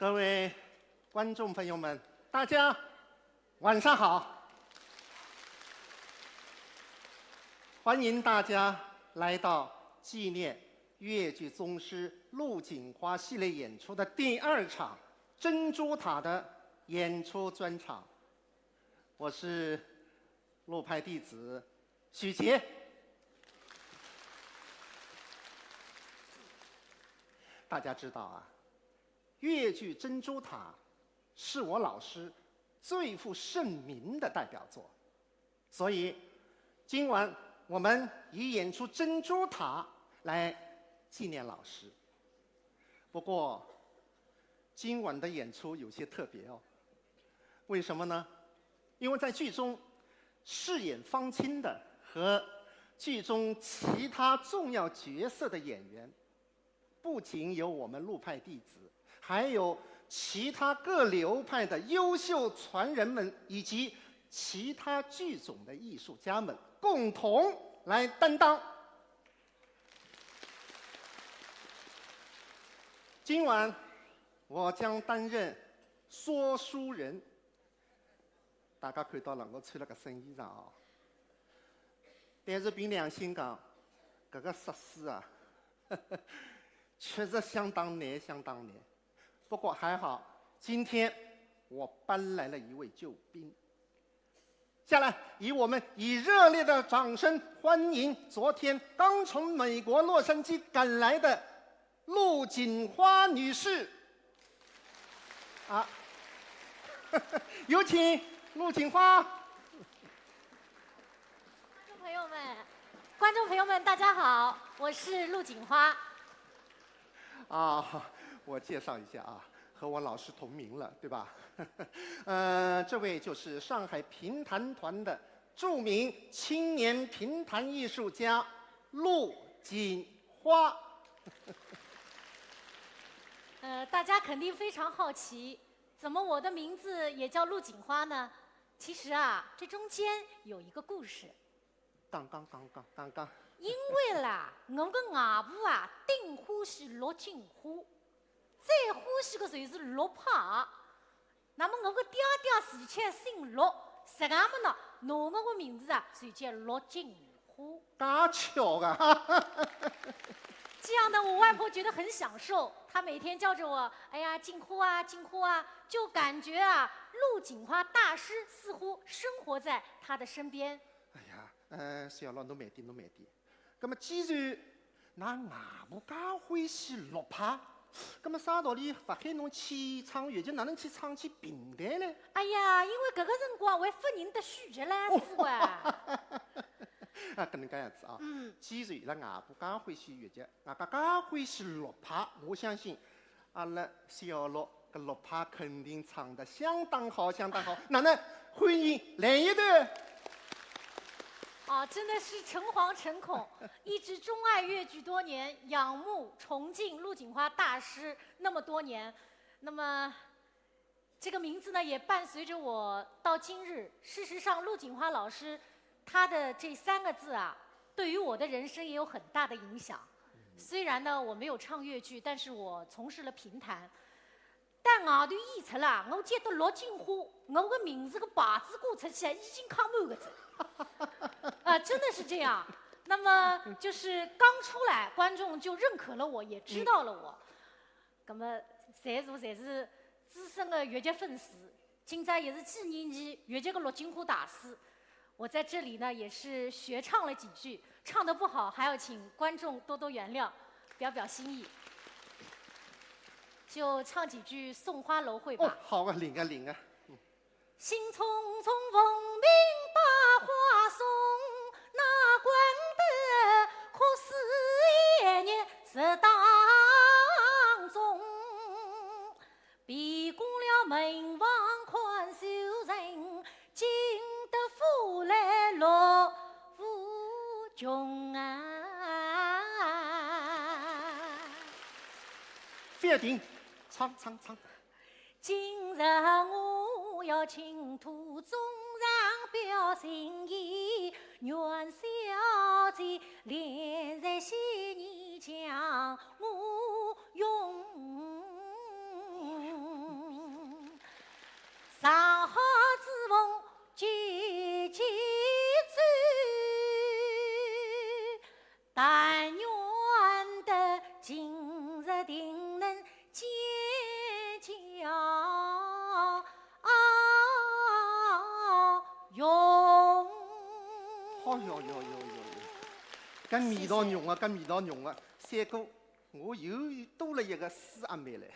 各位观众朋友们，大家晚上好！欢迎大家来到纪念越剧宗师陆锦花系列演出的第2场《珍珠塔》的演出专场。我是陆派弟子许杰。大家知道啊，越剧《珍珠塔》是我老师最负盛名的代表作，所以今晚我们以演出《珍珠塔》来纪念老师。不过，今晚的演出有些特别哦。为什么呢？因为在剧中饰演方清的和剧中其他重要角色的演员，不仅有我们陆派弟子，还有其他各流派的优秀传人们，以及其他剧种的艺术家们共同来担当。今晚我将担任说书人。大家看到了，我穿了个深衣裳啊。但是凭良心讲，这个设施啊，确实相当难，相当难。不过还好，今天我搬来了一位救兵。下来，我们以热烈的掌声欢迎昨天刚从美国洛杉矶赶来的陆锦花女士。有请陆锦花。观众朋友们，大家好，我是陆锦花。我介绍一下啊，和我老师同名了，对吧？这位就是上海评弹团的著名青年评弹艺术家陆锦花。大家肯定非常好奇，怎么我的名字也叫陆锦花呢？其实啊，这中间有一个故事。刚。因为啦，我的外婆啊，顶欢喜陆锦花，最欢喜的就是陆派。那么我的爹爹自且姓陆，实际上呢，拿我的名字啊，就叫陆锦花。大巧啊！这样呢，我外婆觉得很享受，她每天叫着我，哎呀，锦花啊，锦花啊，就感觉啊，陆锦花大师似乎生活在她的身边。哎呀，小老侬慢点，侬慢点。那么既然㑚外婆介欢喜陆派，那么啥道理不喊侬去唱越剧，哪能去唱起评弹呢？哎呀，因为搿个辰光还不认得虚职啦，是吧？搿能介样子啊。既然伊拉外婆介欢喜越剧，外加介欢喜陆派，我相信阿拉小陆搿陆派肯定唱得相当好，相当好。哪能欢迎来一段？真的是诚惶诚恐，一直钟爱越剧多年，仰慕崇敬陆锦花大师那么多年，那么这个名字呢也伴随着我到今日。事实上，陆锦花老师他的这3个字啊，对于我的人生也有很大的影响。虽然呢我没有唱越剧，但是我从事了评弹。但外头演出啦，我见到陆锦花，我的名字个牌子挂出去，已经扛满个字。真的是这样。那么就是刚出来，观众就认可了我，也知道了我。那么侪是资深的越剧粉丝。今朝也是纪念期越剧的陆锦花大师。我在这里呢也是学唱了几句，唱得不好还要请观众多多原谅，表表心意。就唱几句《送花楼会》吧。好啊，领啊。兴匆匆奉命把花送，哪管得可是1年10当中，避过了门房宽修人，进得府来落无穷啊！不要停，唱。今日我要倾吐衷肠表心意，愿小姐连日些年将我拥哟哟哟哟！搿味道浓啊，搿味道浓啊！三哥，我又多了一个师阿妹来。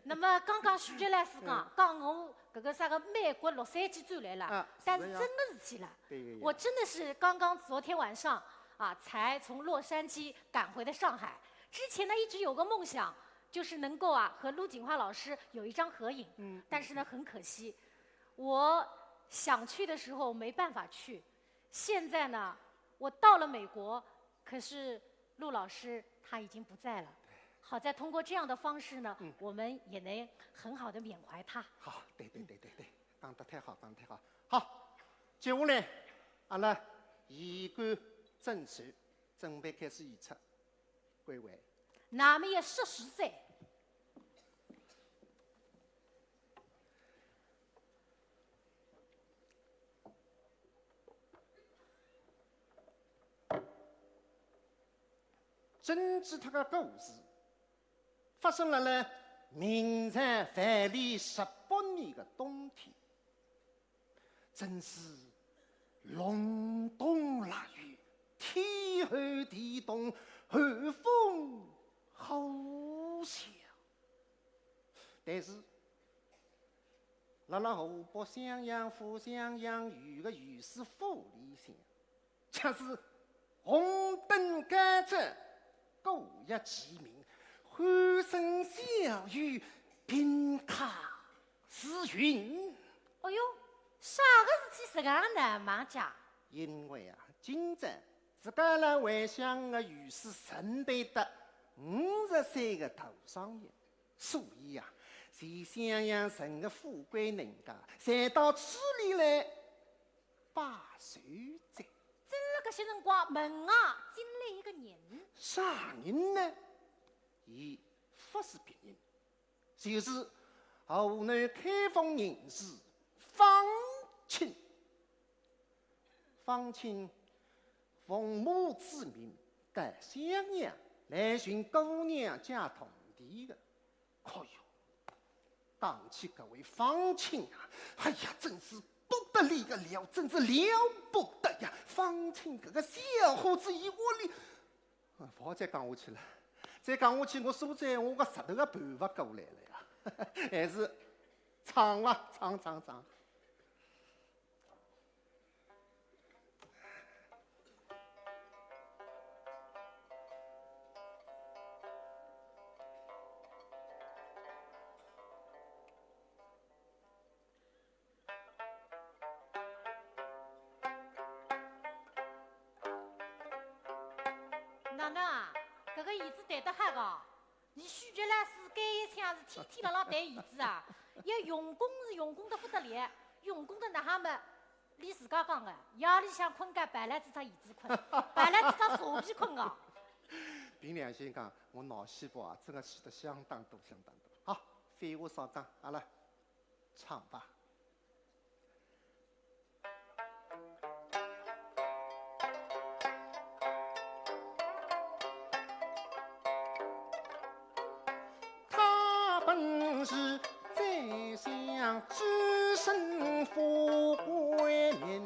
那么刚刚许杰老师讲我搿个啥个美国洛杉矶转来了，但是真的事体了。我真的是刚刚昨天晚上才从洛杉矶赶回的上海。之前呢一直有个梦想，就是能够和陆锦华老师有一张合影。但是呢很可惜，我想去的时候没办法去。现在呢，我到了美国，可是陆老师他已经不在了。好在通过这样的方式呢，我们也能很好的缅怀他。好，对，讲得太好，讲得太好。好，接下来阿拉言归正传，准备开始演出。归位。那么也14岁。真治他个故事，发生了呢明朝万历18年的冬天，真是隆冬腊月，天寒地冻，寒风好响。但是，辣河北襄阳府襄阳县的御史府里向，却是红灯赶着。狗日其名，欢声笑语，宾客思云。哎呦，啥个事体这样呢，马家？因为今朝自家来回乡的御史陈备得50岁的头上人，所以在襄阳城的富贵人家，才到此里来拜寿斋。真了，搿些辰光门进来一个人，啥人呢？伊不是别人，就是湖南开封人士方钦。方钦奉母之命到襄阳来寻姑娘嫁同弟的。哎呦，讲起这位方钦哎呀，真是不得了，真是了不得呀！方钦这个小伙子一窝里，不好再讲下去了。再讲下去，我说在我个舌头也盘不过来了呀！还是唱吧，唱。哪能搿个椅子弹得哈个？你许杰老师搿一腔是天天辣辣弹椅子要用功是用功得不得了，用功得哪哈么？连自家讲的，夜里向困觉摆来这张椅子困，摆来这张茶皮困个。凭良心讲，我脑细胞真的死得相当多。好，废话少讲，阿拉唱吧。他本是在乡只身富贵人，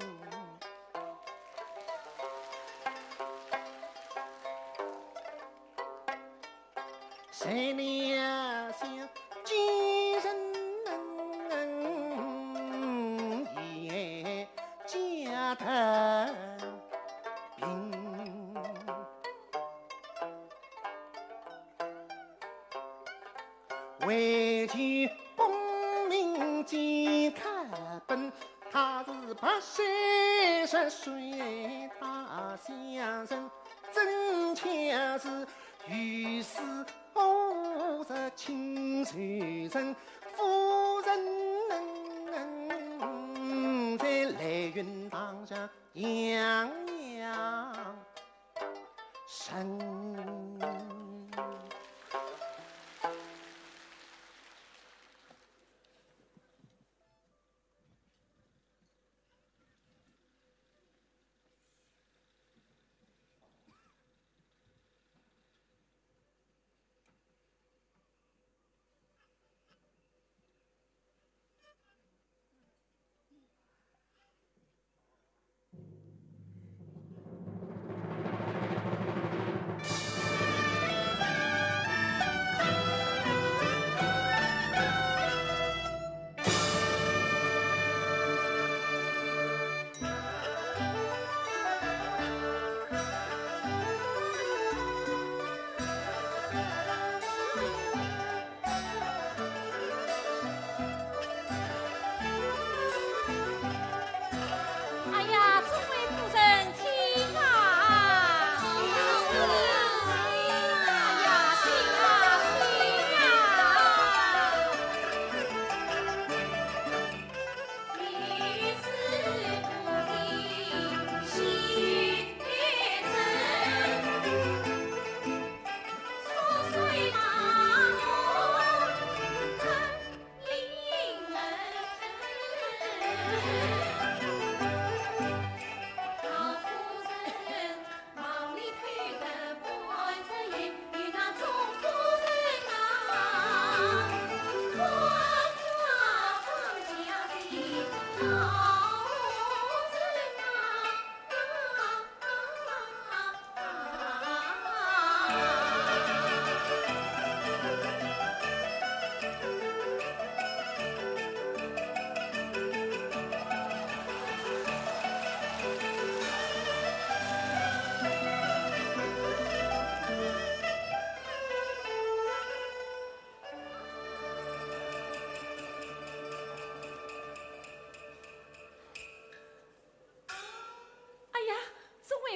谁料想今生也家头贫，为求功名健康本，他是830岁大乡人，真像是御史50清传人，夫人在来云堂上洋洋神。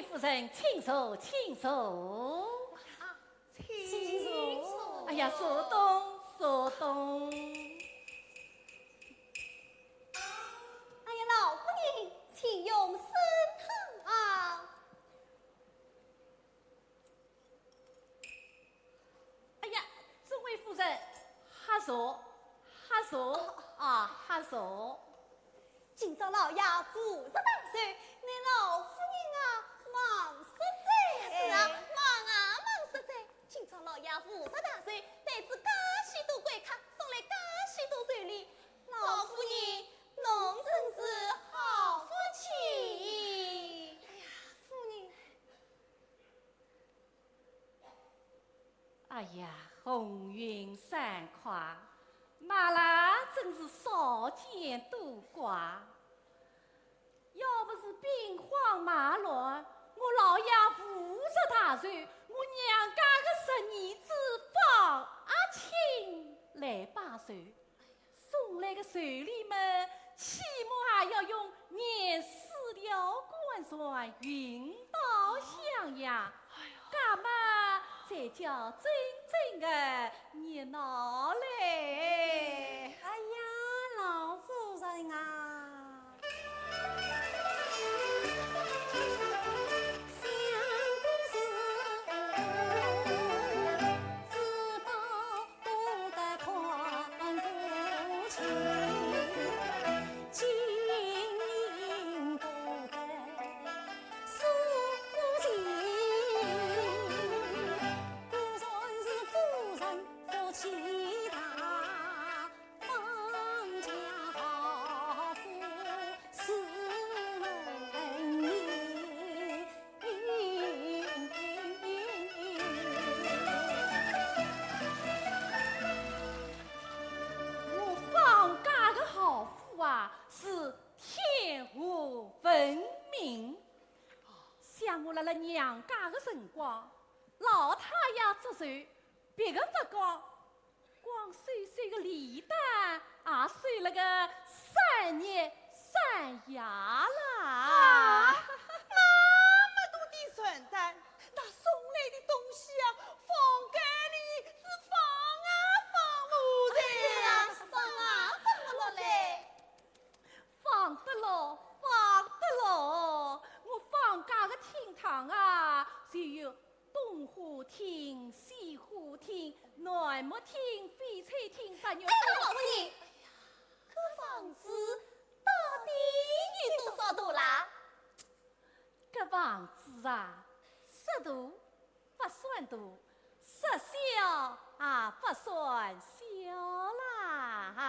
夫人，请坐，请坐。请坐。哎呀，坐东，坐东。哎呀，老夫人，请用身后啊。哎呀，这位夫人，哈坐，哈坐啊，哈坐。今朝老爷50大岁，你老夫人啊，忙实在。是啊，忙实在。今朝老爷50大岁，带着介许多贵客，送来介许多寿礼，老夫人，侬真是好福气。哎呀，夫人。哎呀，红云散花，马拉真是少见多怪。要不是兵荒马乱，我老爷50大岁，我娘家的12子方阿庆来拜寿，送来的寿礼们，起码还要用年4条官船运到襄阳，干嘛才叫真正的热闹嘞？哎呀，老夫人啊！娘家的辰光，老太爷做寿，别个不讲，光岁岁的礼单也岁了个3日3夜啦。那么多的传单，那送来的东西啊，放间里是放啊放不着啊，放不落来，放得落，放得落。我放假的厅堂啊，就有东花厅、西花厅、南木厅、翡翠厅、白玉厅。老夫人，这房子到底有多少大啦？这房子啊，10大不算大，10小也不算小啦哈。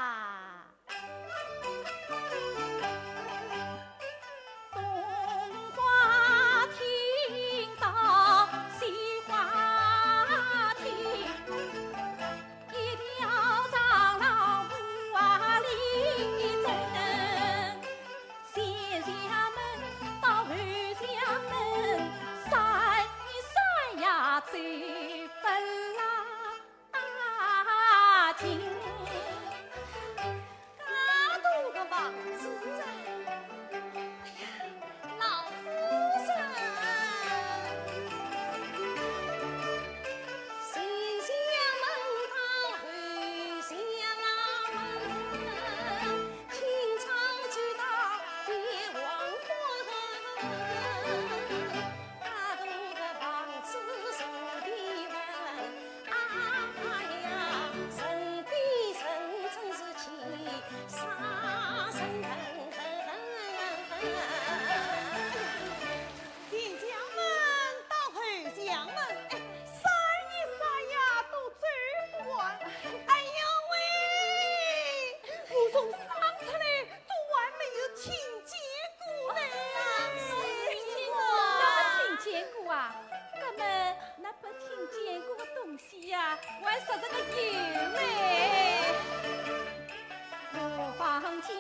家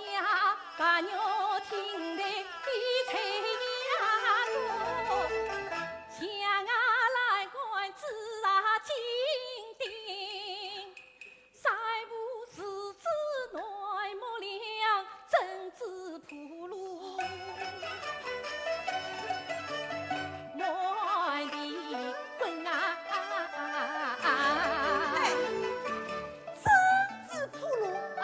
家鸟听得比菜呀多，想来怪子啊金锭，再无世子内幕良，政治铺路。莫离婚啊！政治铺路啊，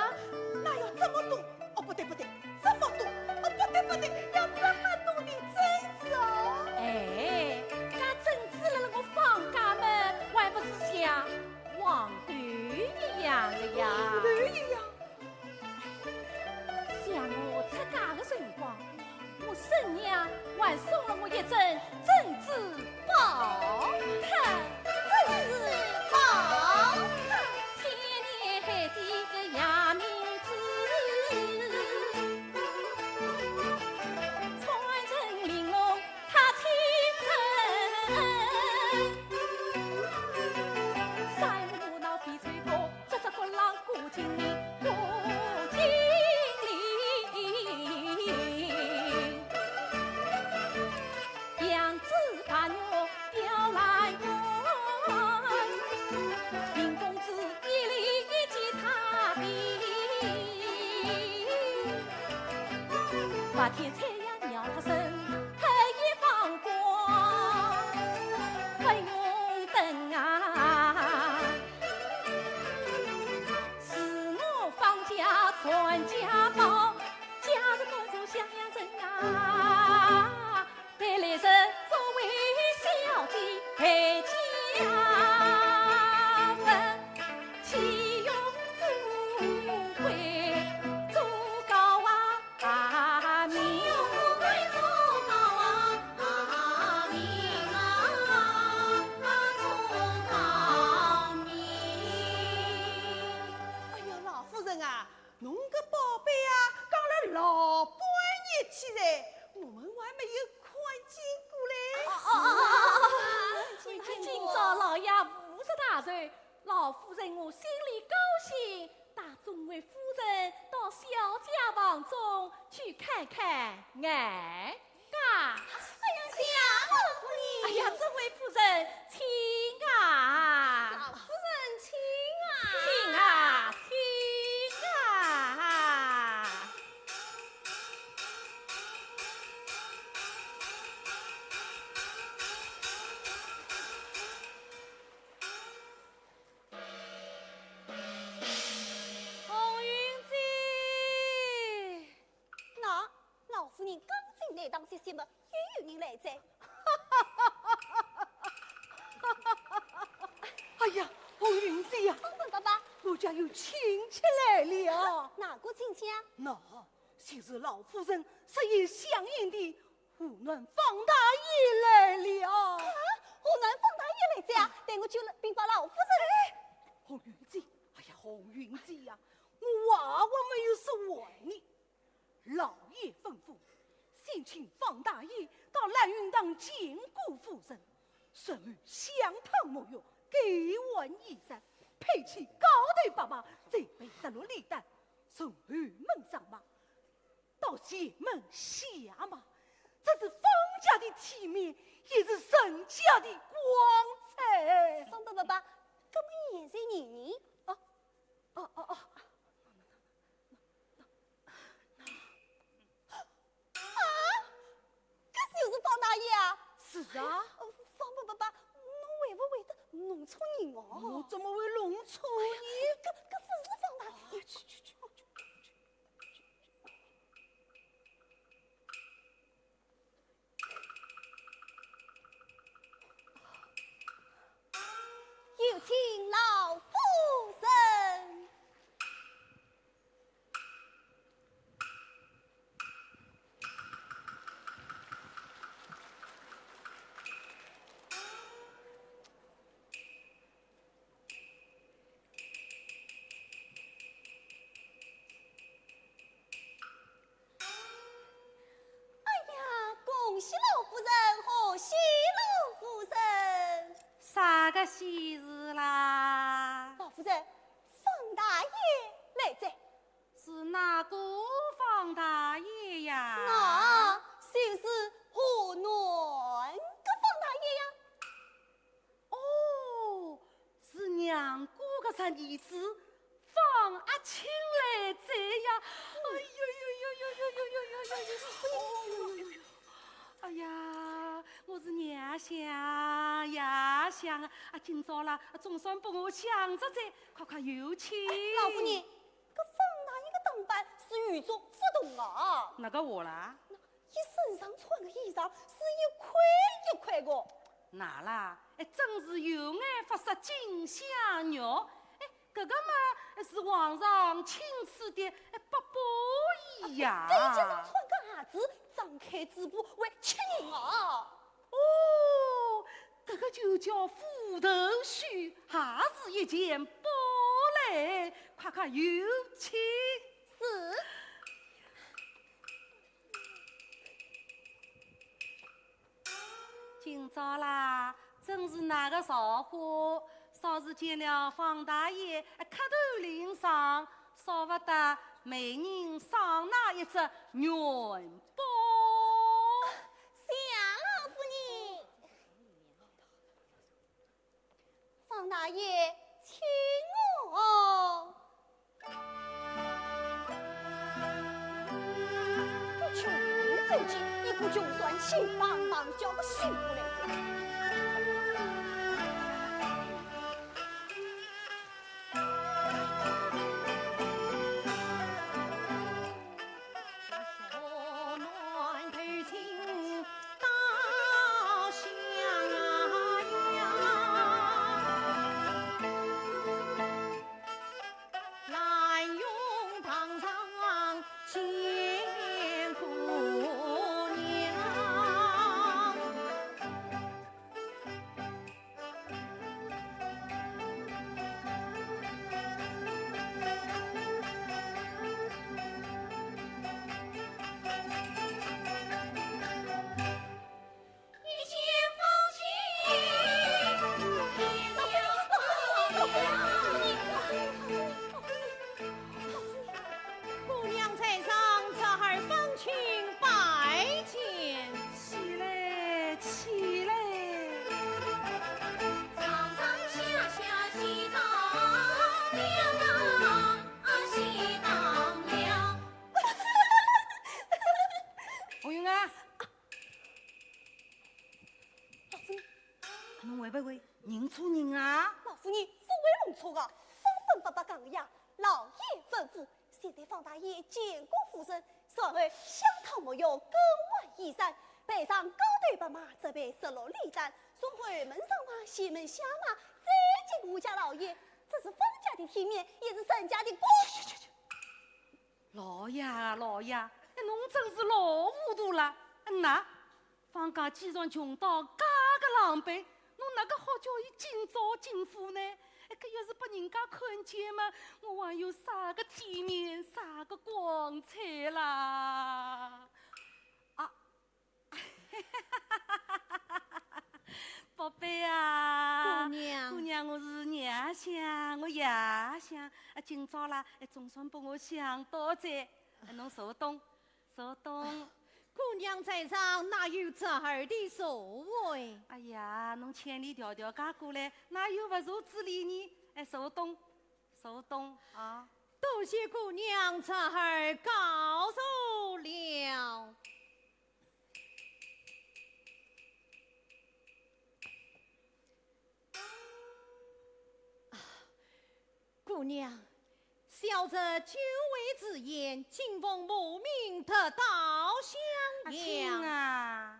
那要这么多？哦，不对不对，这么多？哦，不对不对，要这么多的政治哦。哎，那政治了我放假们，还不是像王队一样的呀？女一样。像我出嫁的辰光，我婶娘还送了我一阵政治宝塔。政治宝天年海底个亚明子，传承玲珑他倾城，三五闹翡翠锅，这个浪古今里，古今里，杨子把牛调来问，林公子一里一记他的，把天菜呀鸟他身，黑夜放光，不用等啊，是我放假传家宝，家人多走襄阳镇啊，带来人作为小姐陪家文，岂用富贵做高啊名？富贵做高啊名啊，做高名。哎呀，老夫人啊，侬个宝贝啊，讲了老半日去噻，我们还没有快进过来。今朝老爷50大寿，老夫人我心里高兴，带众位夫人到小家房中去看看眼家。想老夫人，哎呀，这位夫人请啊，老夫人请啊，请啊，请啊！红云姐，那老夫人刚进来当些什么，又有人来在。哎呀，红云姐呀，方本爸爸，我家有亲戚来了。哪个亲戚啊？那就是老夫人实也相应的湖南方大爷来了。湖南方大爷来在啊，带我去禀报老夫人。红云姐，哎呀，红云姐呀，我娃娃没有说坏你。老爷吩咐，先请方大爷到蓝云堂见过夫人，顺于相谈沐浴，给完衣裳，配起高头爸爸，再备上了礼单，从玉门上马，到前门下马，这是方家的体面，也是沈家的光彩。方本爸爸，这么也是女人？哦，这就是方大爷啊！是啊，方本爸爸，侬会不会得弄错人我哦？怎么会弄错你？这不是方大爷。去。有请老夫人。哎呀，我是娘想爷想啊！今朝啦，总算把我想着在，快有请。老夫人，搿方大人的打扮是与众不同啊！哪个我啦？伊身上穿的衣裳是一块一块的。哪啦？真是有眼不识金香肉。搿个嘛是皇上亲赐的八宝衣呀。对，就是穿个鞋子，张开嘴巴为吃人啊！哦，这个就叫虎头须，还是一件宝嘞！快有请。是。今朝啦，真是那个造化，稍是见了方大爷磕头领上，少不得每人赏那一只元宝。谢老夫人，方大爷，请我。不穷人走近，一个就算心棒棒叫个幸福来着。认错人啊！老夫人不为弄错的，方本爸爸讲呀，老爷吩咐，现在方大爷见过夫人，稍后香汤没有更换衣衫，背上高头白马，这边十六里战，送回门上马，西门下马，再见我家老爷。这是方家的体面，也是沈家的光。老爷啊，老爷，侬真是老糊涂了。那方家既然穷到这个狼狈，侬哪个好叫伊今朝进府呢？搿要是被人家看见嘛，我还有啥个体面，啥个光彩啦？啊！宝贝啊，姑娘，姑娘，我是娘想，我爷想，今朝啦，总算把我想到在，侬手动，手动。姑娘在上，哪有这儿的所谓？哎呀，侬千里迢迢赶过来，哪有不如之理呢？手动，手动啊！多谢姑娘这儿告诉了。姑娘，小侄久违之言，今逢慕名得到襄阳啊！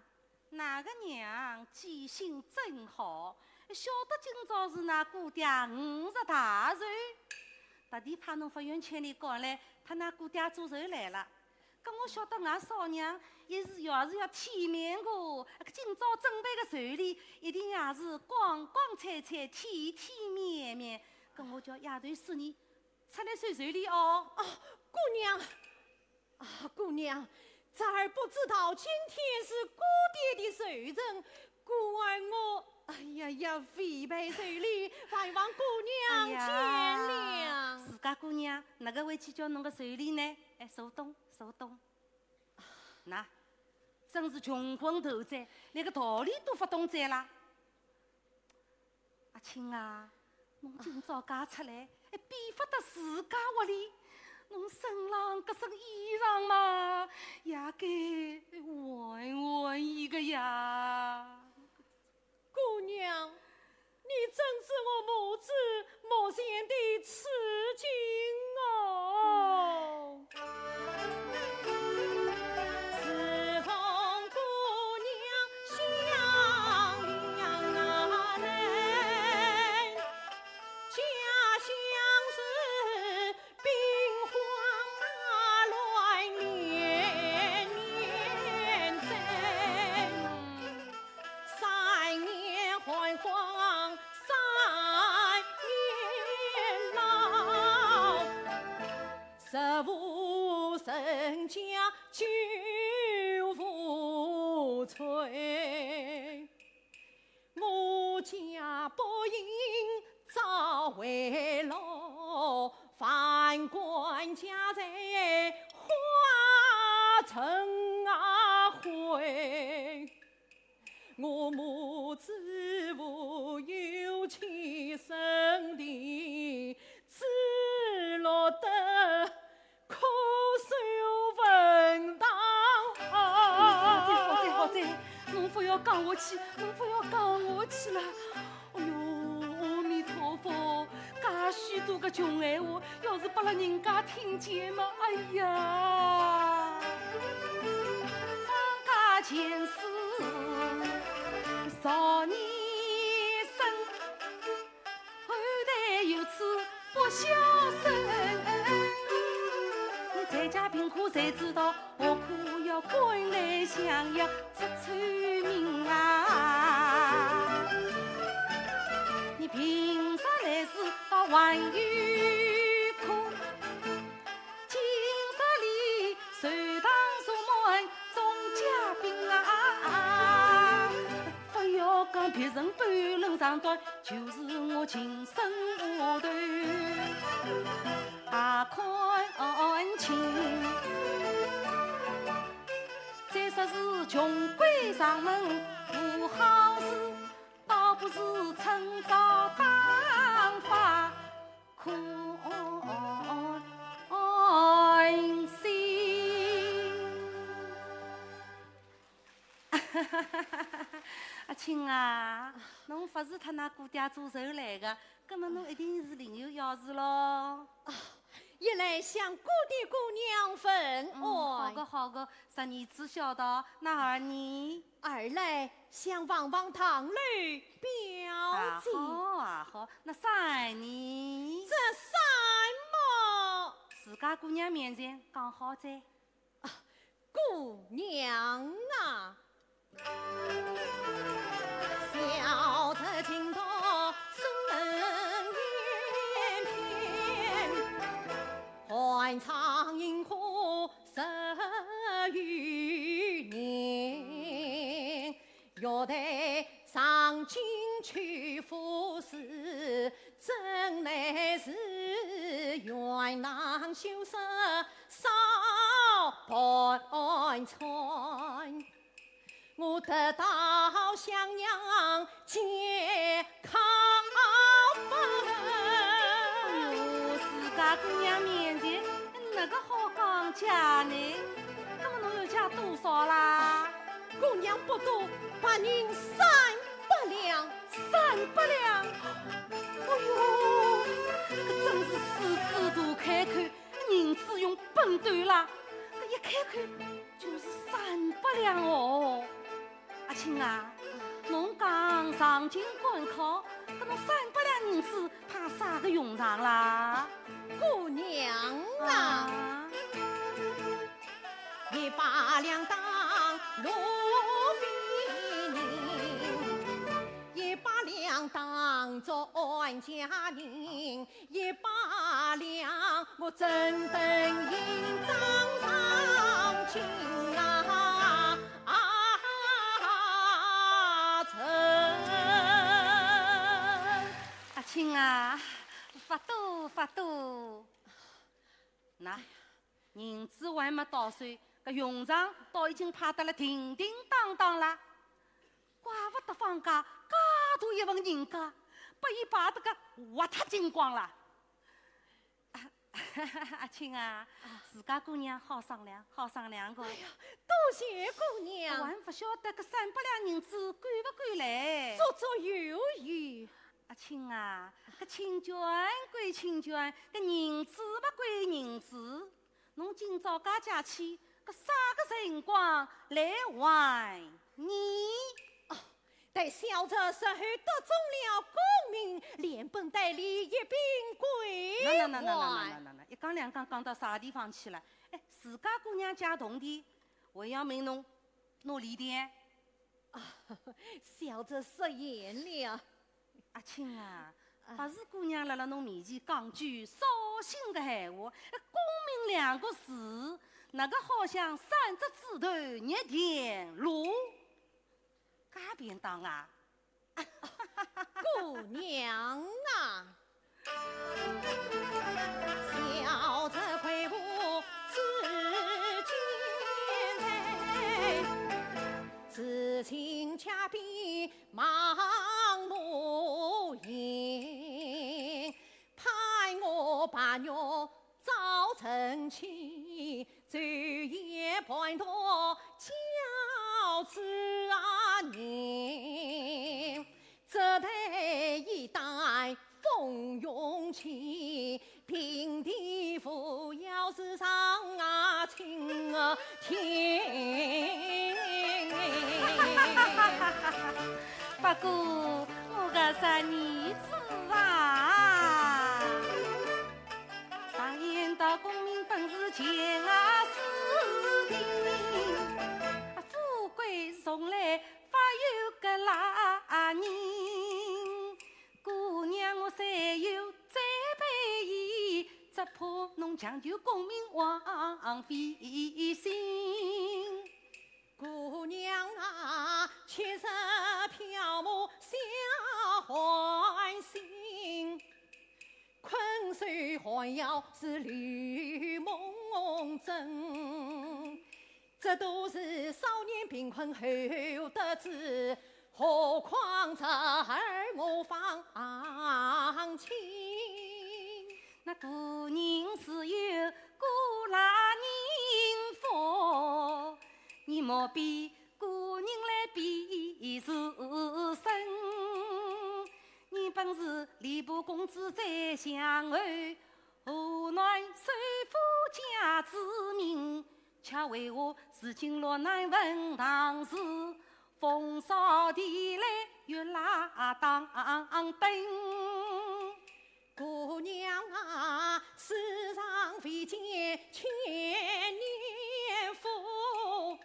那个娘记性真好，晓得今朝是那姑爹50大寿，特地派侬法院千里赶来，他那姑爹做寿来了。咁我晓得俺少娘也是要体面个，今朝准备个寿礼一定也是光光彩彩、体体面面。跟我叫丫头侍女出来收寿礼哦。姑娘，姑娘，这儿不知道今天是姑爹的寿辰，故而我违背寿礼，还望姑娘见谅。自家姑娘哪个会去叫侬个寿礼呢？手动手动。那真是穷困头灾，连个道理都不懂在啦。阿青啊，侬今朝嫁出来，比不得自家屋里，侬身上搿身衣裳嘛，也该人家救父催，我家不应早回老，犯官家在花城回。我母子无有亲生的，只落得苦受文当。好在，侬不要讲下去，侬不要讲下去了。哎呦，阿弥陀佛，介许多个穷闲话，要是把了人家听见嘛，哎呀，放假前世。少年生，后代有此不孝顺。你在家贫苦谁知道？何苦要官来相要出丑名啊？你凭啥来世到还有苦？今日里受堂所门众嘉宾啊！不要讲别人半论长短，就是我亲生下头看清。再说是穷鬼上门无好事，倒不是趁早当发可心。阿青啊，侬不是他那姑爹做寿来的，那么侬一定是另有要事咯。一来向姑爹姑娘分好个好个，十二次孝道，那儿你二来向王王堂里表姐。好，那三你这三么？自家姑娘面前讲好在。姑娘啊，小子听到声连篇，欢唱萤火10余年，若得上京去赴死，真乃是元朗羞涩少盘川。我得到襄阳健康分。哎呦，自家姑娘面前哪个好讲价呢？那么侬要价多少啦？姑娘不多，把人300两。300两！哎呦，这真是狮子大开口，银子用笨断啦！这一开口就是300两哦。阿青啊，侬讲上京官考，搿侬300两银子派啥个用场啦？姑娘啊，100两当罗非宁，100两当做安家人，100两我真等银章上京啊！阿青啊，发多，那银子还没到手，搿用场倒已经派得了叮叮当当了，怪不得放假介大一份人家，把伊摆得个活脱精光了。阿青啊，自家姑娘好商量个。哎呀，多谢姑娘，我还不晓得搿300两银子赶不赶来。绰绰有余。阿青啊，搿请卷归请卷，搿银子不归银子。侬今朝家家去，搿啥个辰光来还你？待小子10后得中了功名，连本带利一并归还。那，一讲两讲讲到啥地方去了？哎，自家姑娘家同地，我要命侬拿礼点。小子失言了。阿青啊，不是姑娘辣侬面前讲句扫兴的闲话，功名2个字，那个好像三只指头捏田螺，嘎便当啊！姑娘啊，小则魁梧自见才，此情恰比盲目言，派我把肉早成亲，昼夜捾夺教子年。这对一代风涌起，平地扶摇是上青天。不过我个三儿子啊，上言道功名本是钱啊事情，富贵从来发有个拉人。姑娘我虽有栽培伊，只怕侬强求功名枉费心。姑娘啊，却是飘泊下欢心，困睡还要是绿梦真。这都是少年贫困后得知，何况这儿我放亲。那姑娘是有古拉人佛，你莫比姑娘来比是身。你本是吏部公子在相后，何奈首富家之名，恰为我如今落难问唐事，风扫地来月拉当灯。姑娘啊，世上未见千年夫，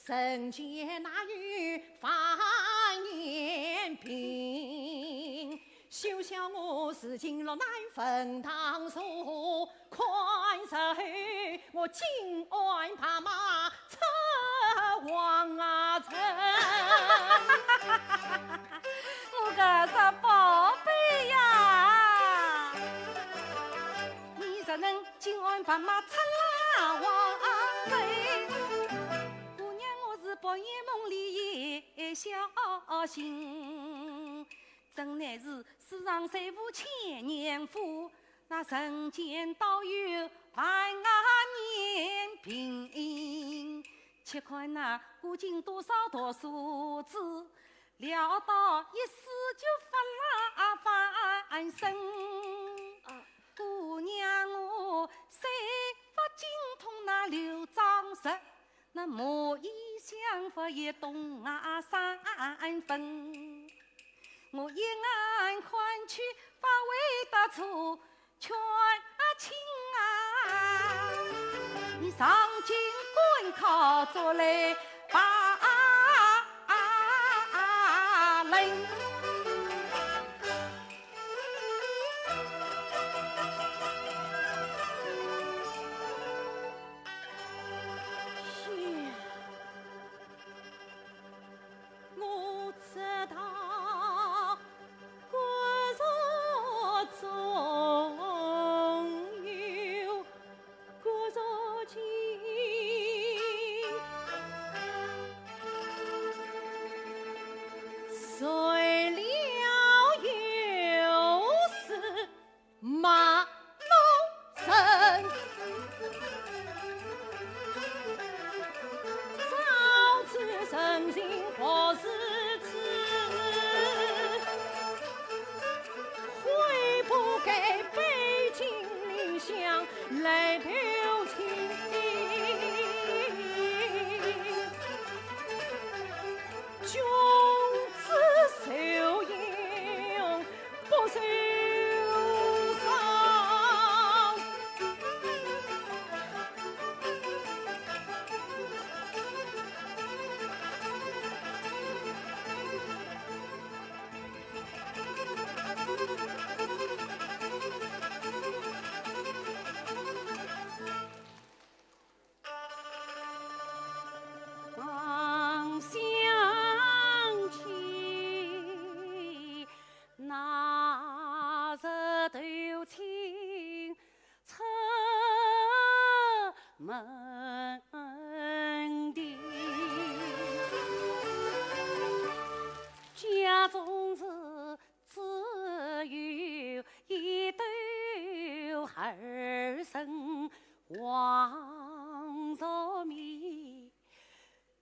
人间哪有万年兵？休想我如今落难分堂树，宽手我今晚怕马车往城。我个是宝贝呀，你怎能今晚把马出拉往北？姑娘，我是半夜梦里也小心，真乃是世上谁无千年夫，那人间倒有万年平。且看那古今多少读书子，潦倒一死就发拉翻身。姑娘我谁不精通那六章石，那莫以相法也懂三分。我一眼看去发为得出全情啊，你上京官考做来把人。我知道国若总有国若今，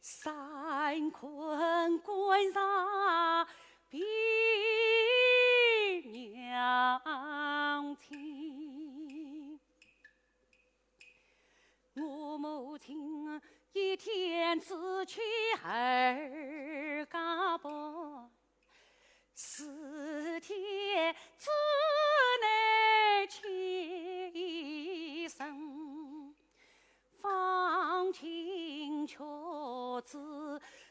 山困关上比娘亲，我母亲一天只去二家婆4天只能去一声，放情却只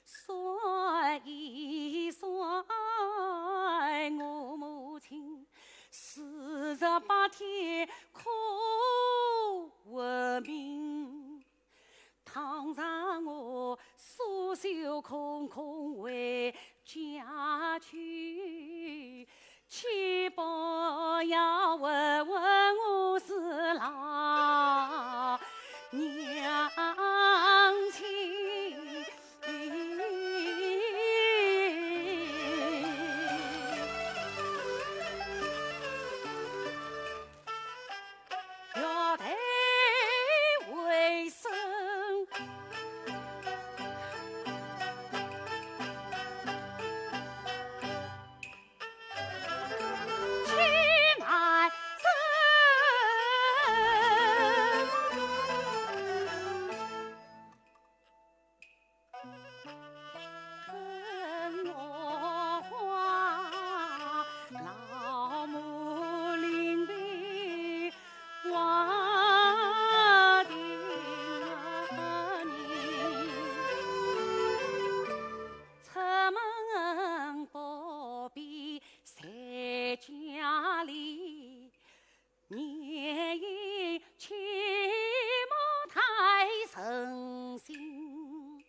算一算，我母亲48天苦为命，倘让我苏袖空空回家去，岂不要问问我是哪娘亲？要得为生。家里年夜切莫太省心，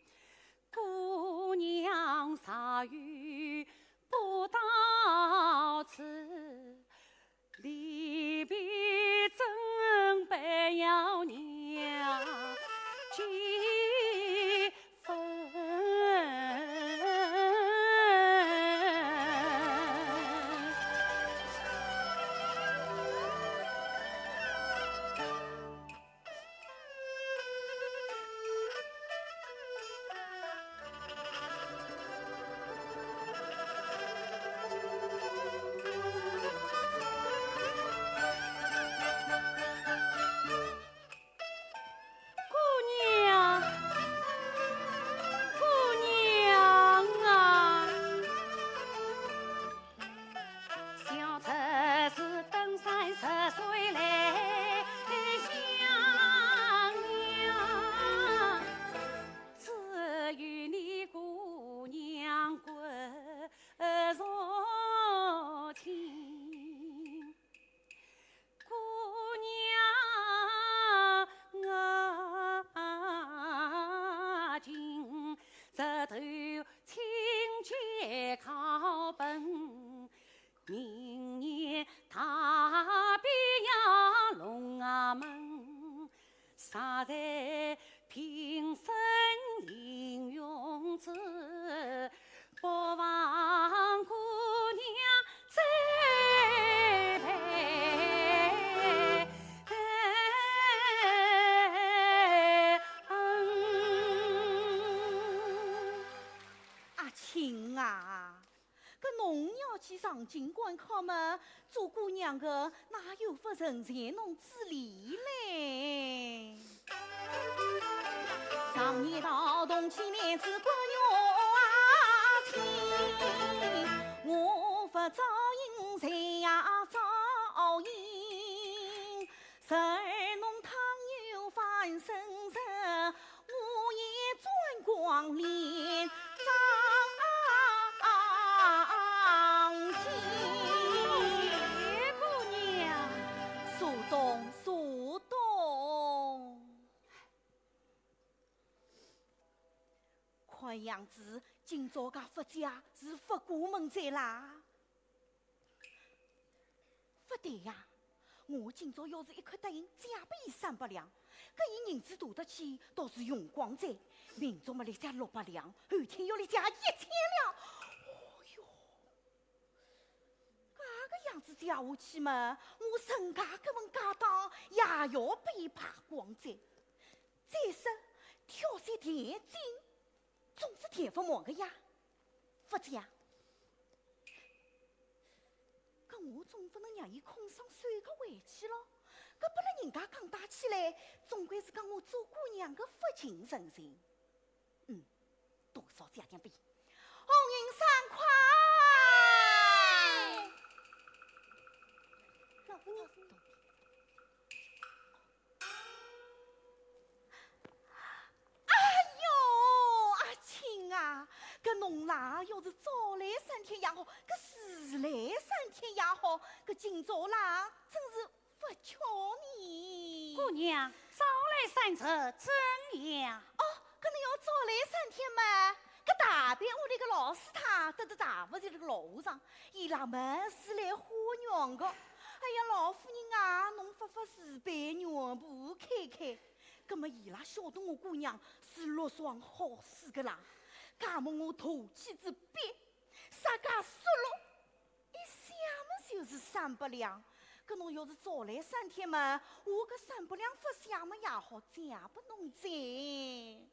姑娘啥雨不到此，离别真不要娘几分。明年他必要龙啊门，杀在平生英勇之，不忘姑娘再陪阿青啊，搿侬要去上京官考嘛，做姑娘的哪有不人才侬之理嘞？上年到同期男子国玉亲，我不招应谁呀招应？儿侬倘有翻身时，我也转光脸。看样子，今朝个佛家是佛过门在啦。不对呀，我今朝要是一块答应，假币300两，搿伊银子大得起，倒是用光在。明朝么来加600两，后天要来加1000两。哦哟，搿个样子加下去嘛，我身家搿份家当也要被扒光在。再说挑些田金。天不忙个呀，夫子呀，搿我总不能让伊空上睡个回去咯。搿不然人家讲打起来，总归是讲我做姑娘个不近人情。多少加点笔，红云三块。老夫人。搿侬啦，要是早来3天也好，搿迟来3天也好，搿今朝啦，真是不巧你。姑娘早来3次怎样？哦，搿侬要早来3天嘛？搿大便屋里个老师他得丈夫在这个路上，伊拉们是来花娘个。哎呀，老夫人啊，侬发慈悲，让步开开。葛么伊拉晓得我姑娘是落双好事个啦。噶么我投妻之笔，啥家输落，一想么就是3百两。搿侬要是早来3天嘛，我搿3百两不想么也好借不侬再。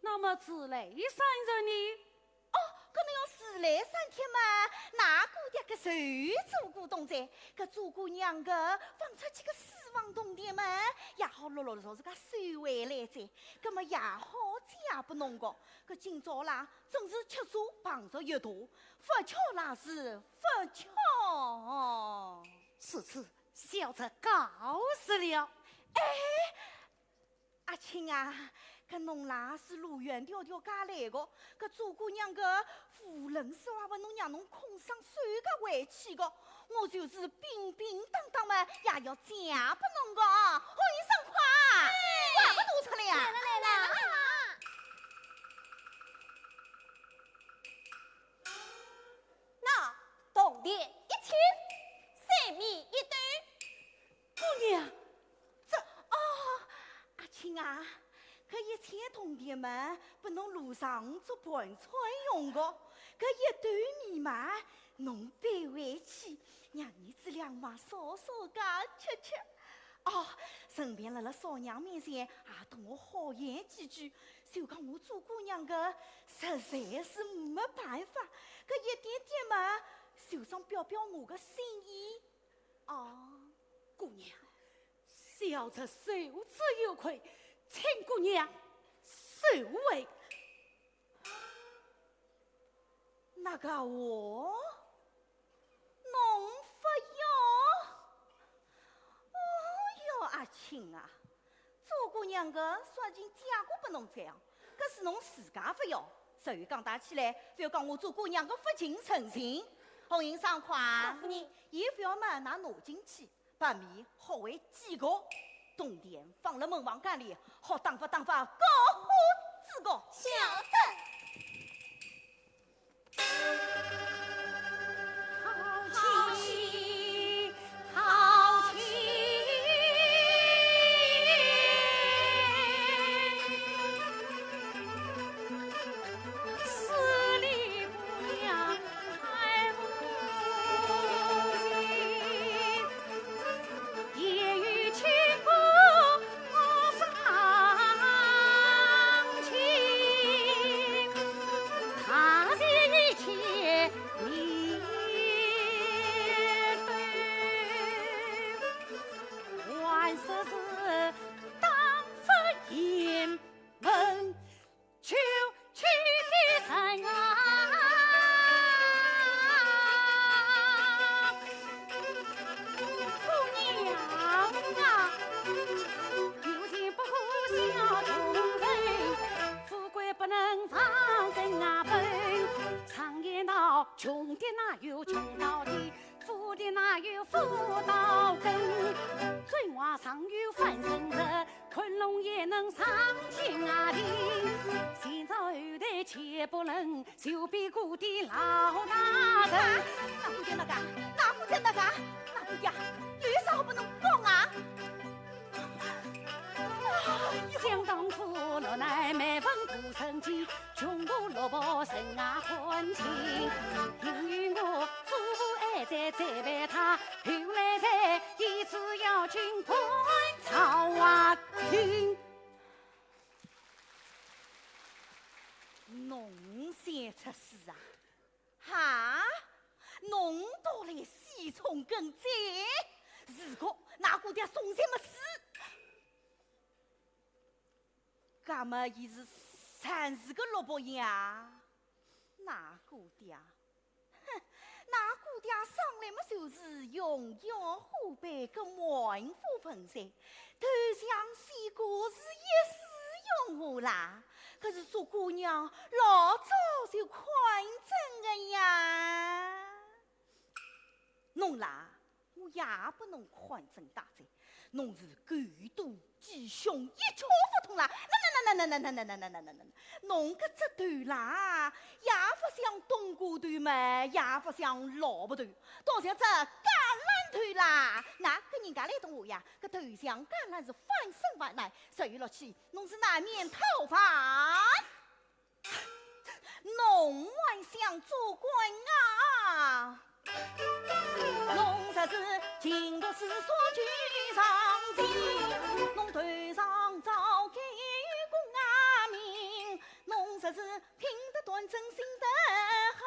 那么自来3日呢？哦，搿侬要迟来3天嘛，哪姑爹搿谁做过东在？搿做姑娘个放出去个私房东店嘛，也好落落实实个收回来再。搿么也好借不侬个。搿今朝啦，真是吃茶碰着一坨，不巧啦是不巧。此次小侄告辞了。哎，阿青啊，搿侬啦是路远迢迢家来个，搿做姑娘个夫人说话问侬让侬空上睡个回去个，我就是平平当当嘛，也要嫁拨侬个啊！欢迎上快，话不多出来呀！来了。那铜钿1千，3米1对。姑娘，阿青啊，搿1千铜钿嘛，拨侬路上做盘菜用个，搿1对米嘛，侬背回去，让儿子俩嘛少少家吃吃。哦，顺便辣少娘面前也同我好言几句，就讲我做姑娘个实在是没办法，搿一点点嘛，就想表表我个心意。哦，姑娘，小侄受之有愧，请姑娘受为。那个我，侬不要？哦哟，阿青啊，做姑娘个说已经嫁过拨侬这样，搿是侬自家不要。所以讲打起来，不要讲我做姑娘个不近人情。红云上快，夫人，伊不要嘛拿进去，把米好为几个，东店放了门房间里，好打发各户自个。小邓。好气，好气！十里姑娘太无心，夜雨轻过我芳情，他见一切离对，万事是当分阴门，求去的神啊！姑娘啊，有钱不孝忠人，富贵不能放根啊本。常言道，穷的哪有穷到底，富的哪有富到根。嘴娃上有翻身人，昆仑也能上天啊地。前朝后代且不论，就比过的老大人。哪姑爹那个？哪姑爹那个？哪姑爹？有啥好不能讲啊？想当初老奶奶问不成亲，穷苦落魄生啊困情。因为我祖父还在栽培他，后来才一直要进本朝啊听。侬先出事啊！哈，侬到来西冲更在，如果那姑爹送什么死，那么伊是30个萝卜呀？那姑爹，哼，那姑爹上来么就是荣耀虎背个满腹风采，头像西瓜是一时用我啦。可是做姑娘老早就宽正的呀，侬啦，我也不能宽正大罪，侬是狗肚鸡胸一窍不通啦！侬搿只团啦，也不像冬瓜团嘛，也不像萝卜团，倒像只橄榄团啦！那跟人家来懂我呀，搿头像橄榄是翻身翻来，所以落去侬是难免讨伐。侬还想做官啊？侬这是尽都是所举上进，侬头上早给公阿明，侬这是品德端正心德好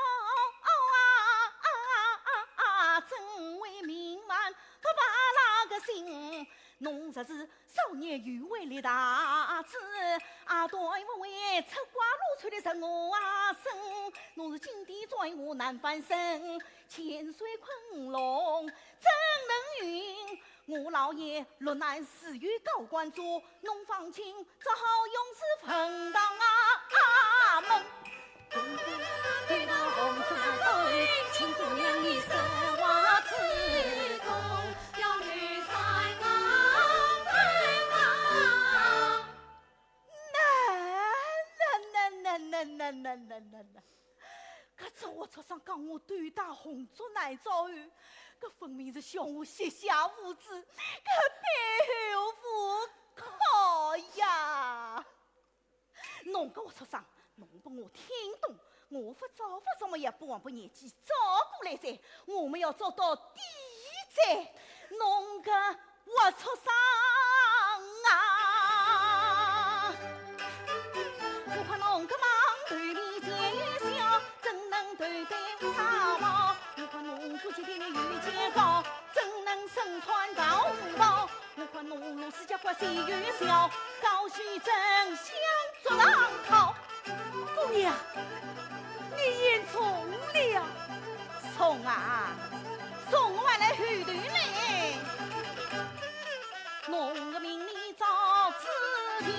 真为名满不把那个心。侬这是少年余为立大志，对我为出瓜露出的神我生。侬是金地在我难翻身，千岁昆仑怎能云？我老爷落难死于高官做，侬放心，只好永世分当门。对到红烛水，请姑娘你手袜之中，要绿衫搿只我桌上讲我对打红烛难遭遇，搿分明是向我卸下无知，搿背后不可呀！侬跟我桌上，侬帮我听懂，我不早么也不枉不年纪照过来噻，我们要做到第一噻，侬个我桌上啊！我看侬个忙对你见笑，怎能对对啥毛？我看侬夫妻对你遇见高，怎能身穿高帽？我看侬如是家怪谁与笑，高须真相做浪涛。姑娘，你言重了，重啊，重我来后头来。侬个命里早知定，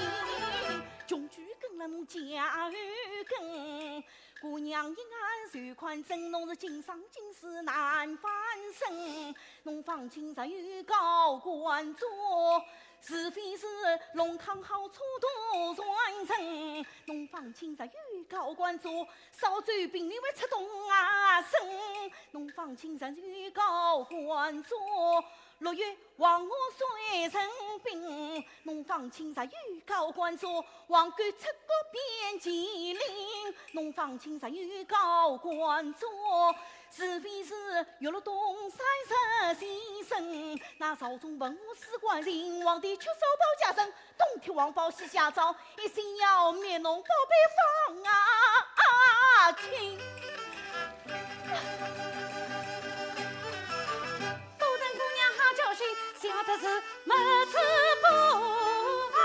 穷举跟了侬家与根。姑娘一眼随宽正，侬是今生今世难翻身。侬放心上有高官做，是非是龙康好处多传承。侬放心上有高官做，少走病人会出动身。侬放心上有高官做，6月王我随成兵，侬放心上有高官做，王官出国边吉林。侬放心上有高官做，是非是有了东山石先生。那朝中文武史官人，皇帝却手抱家身，东铁王报西下诏，一心要灭侬宝贝放亲。小的是没吃不忘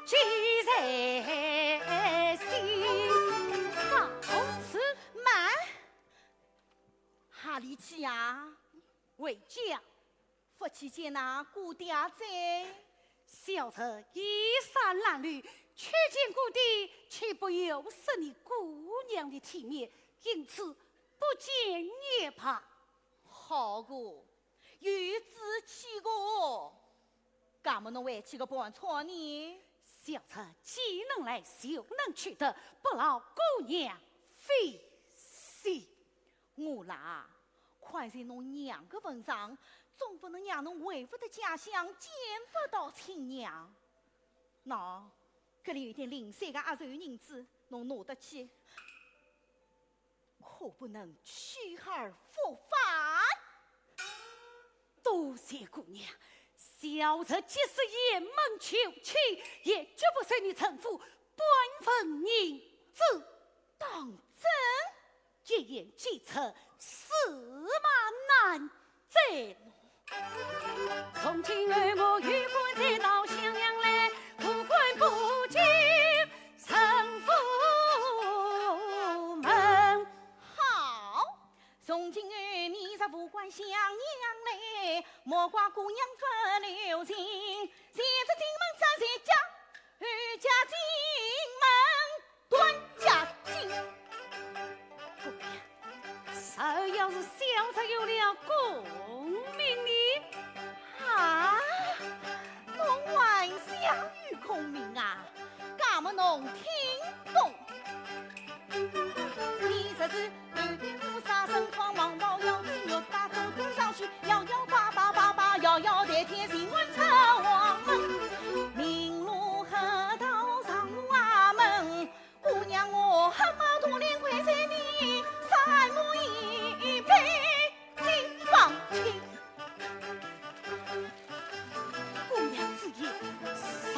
记在心，告辞慢，哈里去呀？回家，夫妻间那姑爹在，小臣衣衫褴褛，却见故地，岂不有失你姑娘的体面？因此不见也怕。好过。与子起过，干么侬还起个半错呢？小臣既能来，就能取得，不劳姑娘费心。我啦，看在侬娘个份上，总不能让侬为父的家乡见不到亲娘。喏，这里有点零散的压轴银子，侬拿得起，可不能取而复返。多谢姑娘，小臣即使雁门求娶，也绝不随你臣父半分银子。结言结策，驷马难追。从今儿我与官再到襄阳来，苦官不进城府门。好，从今儿你若不管襄阳来，莫怪姑娘不留情。现在进门咱谁家？二家进门端家进。姑娘，谁要是小才有了功名哩？啊，侬还想与孔明啊？敢么侬听懂？你这是头顶乌纱身穿黄袍，腰间有大走弓上去，摇摇摆摆摆摆，摇摇抬抬新闻出王门，明路河道上瓦门，姑娘我黑毛多脸快在你，三我一杯金放清。姑娘之言，谁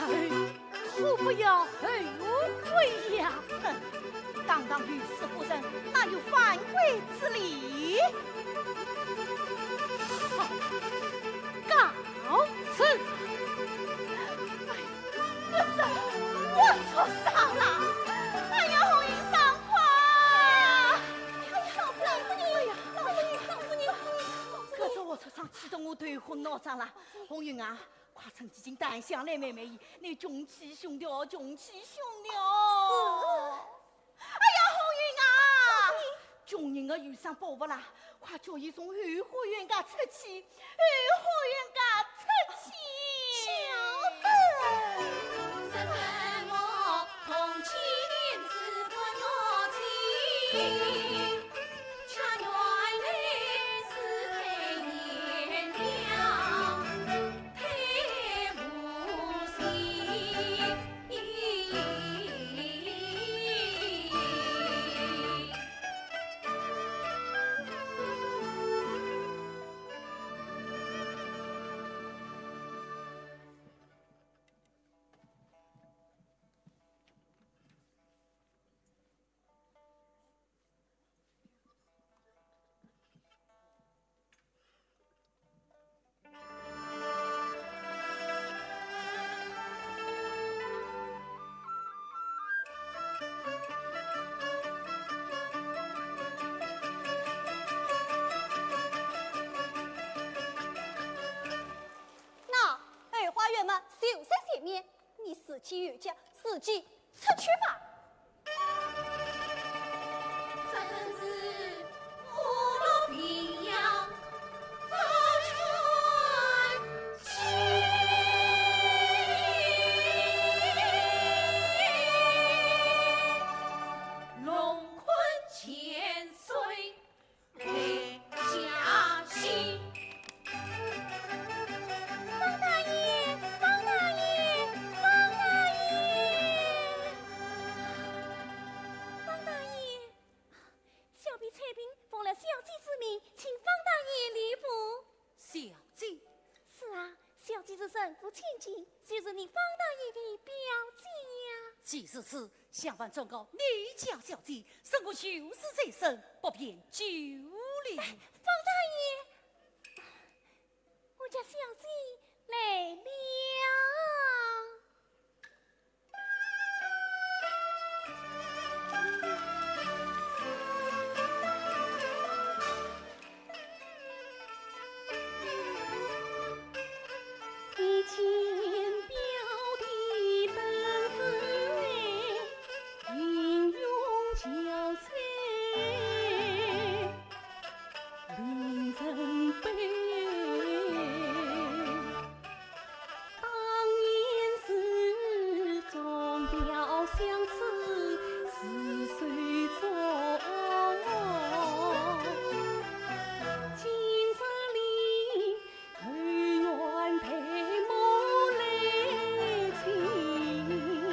可不要后悔呀？哼！堂堂御史夫人，哪有反悔之理？好，告辞。我错伤了，哎呀，红云上花！老夫人，老夫人，可是我出上气得我头昏脑胀了。红云啊，快趁几斤胆香来妹妹，你穷气兄弟，穷气兄弟。哎呀，红云啊，穷人的余生保不啦，快叫伊从后花园家出去，后花园家出去。小子。什么同气连子不闹情，却原来是太年娘，太无心。那二花园嘛，秀色前面，你死期有家，自己出去吧。这真是花落平阳早春去，龙困千岁配佳期。方大爷，方大爷，方大爷，方大爷，小婢彩萍奉了小姐之命，请方大爷离谱。小姐，是啊，小姐是神父千金，就是你方大爷的表姐呀。既是此，相反状告你家小姐，生我修士在身，不便久留。方大爷，我家小姐来了。一见表弟登寺，云涌交彩，临阵悲。当年是中表相思，似水中。今日里后院陪母来亲迎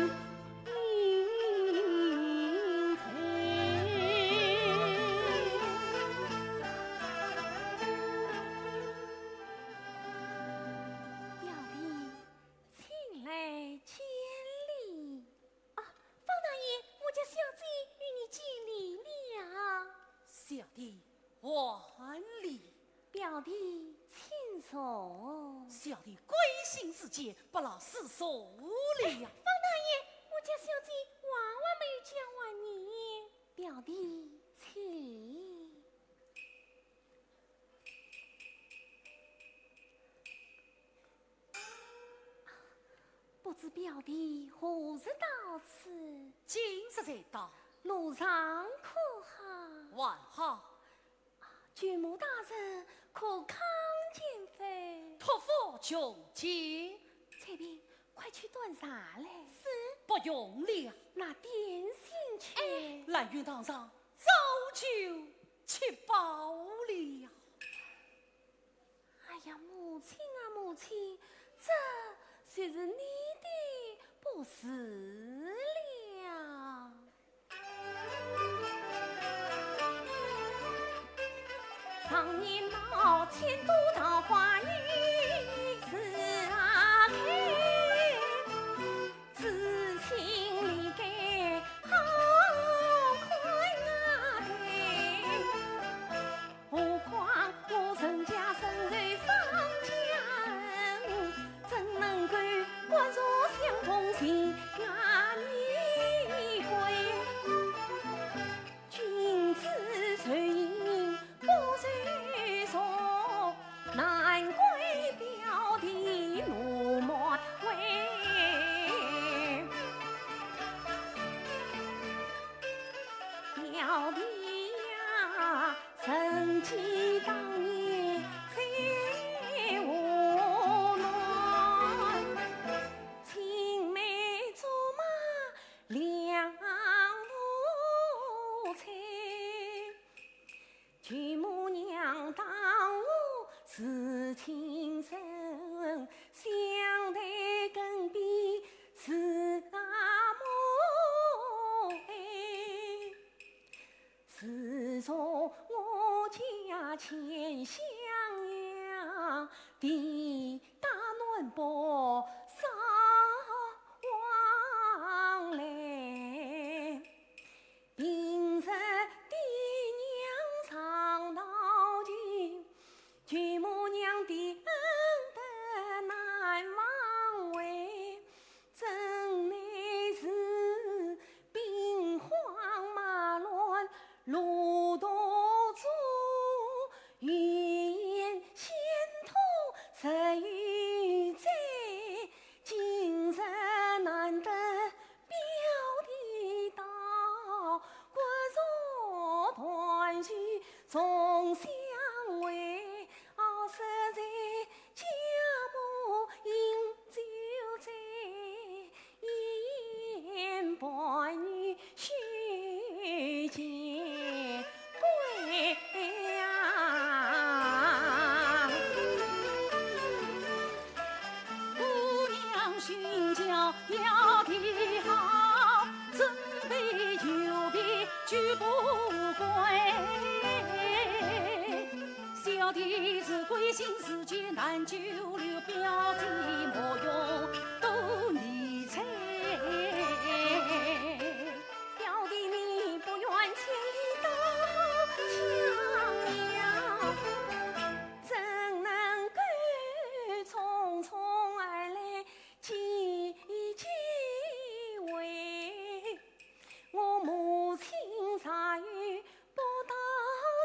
表弟，请来见礼。啊，方大爷，我家小姐与你见礼了。弟万里，表弟请坐。小弟归心似箭，不劳师所礼呀。方大爷，我家小姐万万没有教完你，表弟请。不知表弟何时到此？今日才到，路上可好？还好。举母大人可康健否？托付穷尽，翠萍，快去端茶来。是，不用了。拿点心去。蓝云堂上早就吃饱了。哎呀，母亲啊，母亲，这虽是你的不是了。常年闹迁都桃花源，自啊开，知青离改好快啊开。何况我陈家生在方家，怎能够关注相同心啊你会？君子随应不随从，难怪表弟怒莫为。表弟呀，曾记当年在无奈，青梅竹马两无猜。举母娘当我是亲生，相对更比是阿母哎。自从我家前襄阳的大暖波扫往来，平日的娘常道情，举母娘的恩德难忘怀，真乃是兵荒马乱路多阻，语言先途实与在，今日难得表弟到，骨肉团聚重相会，实在家母饮酒醉，一言半语须见归呀。姑娘寻教要的好，准备就别举不归。小弟是归心似箭难久留，表弟莫用多理睬。表弟你不愿千里到襄阳，怎能够匆匆而来几回？我母亲茶余不到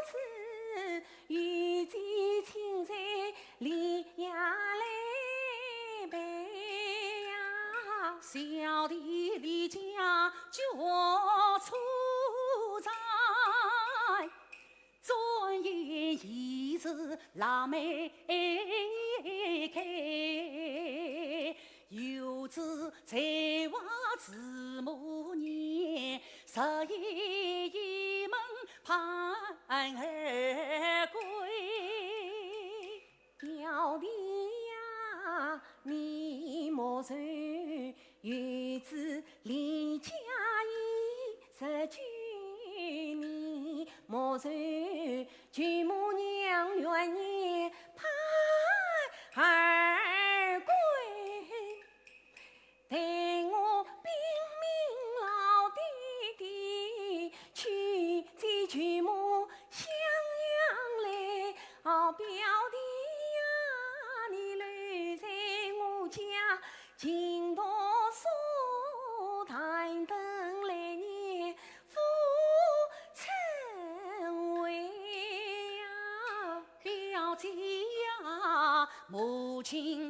此，与己亲在离呀来陪呀。小弟离家就出差，转眼已是腊梅开，游子在外子母年，11门盼儿归。表弟呀，你莫愁，园子离家已19年，莫愁举母娘愿意盼儿归。待我禀明老弟弟，去见举母相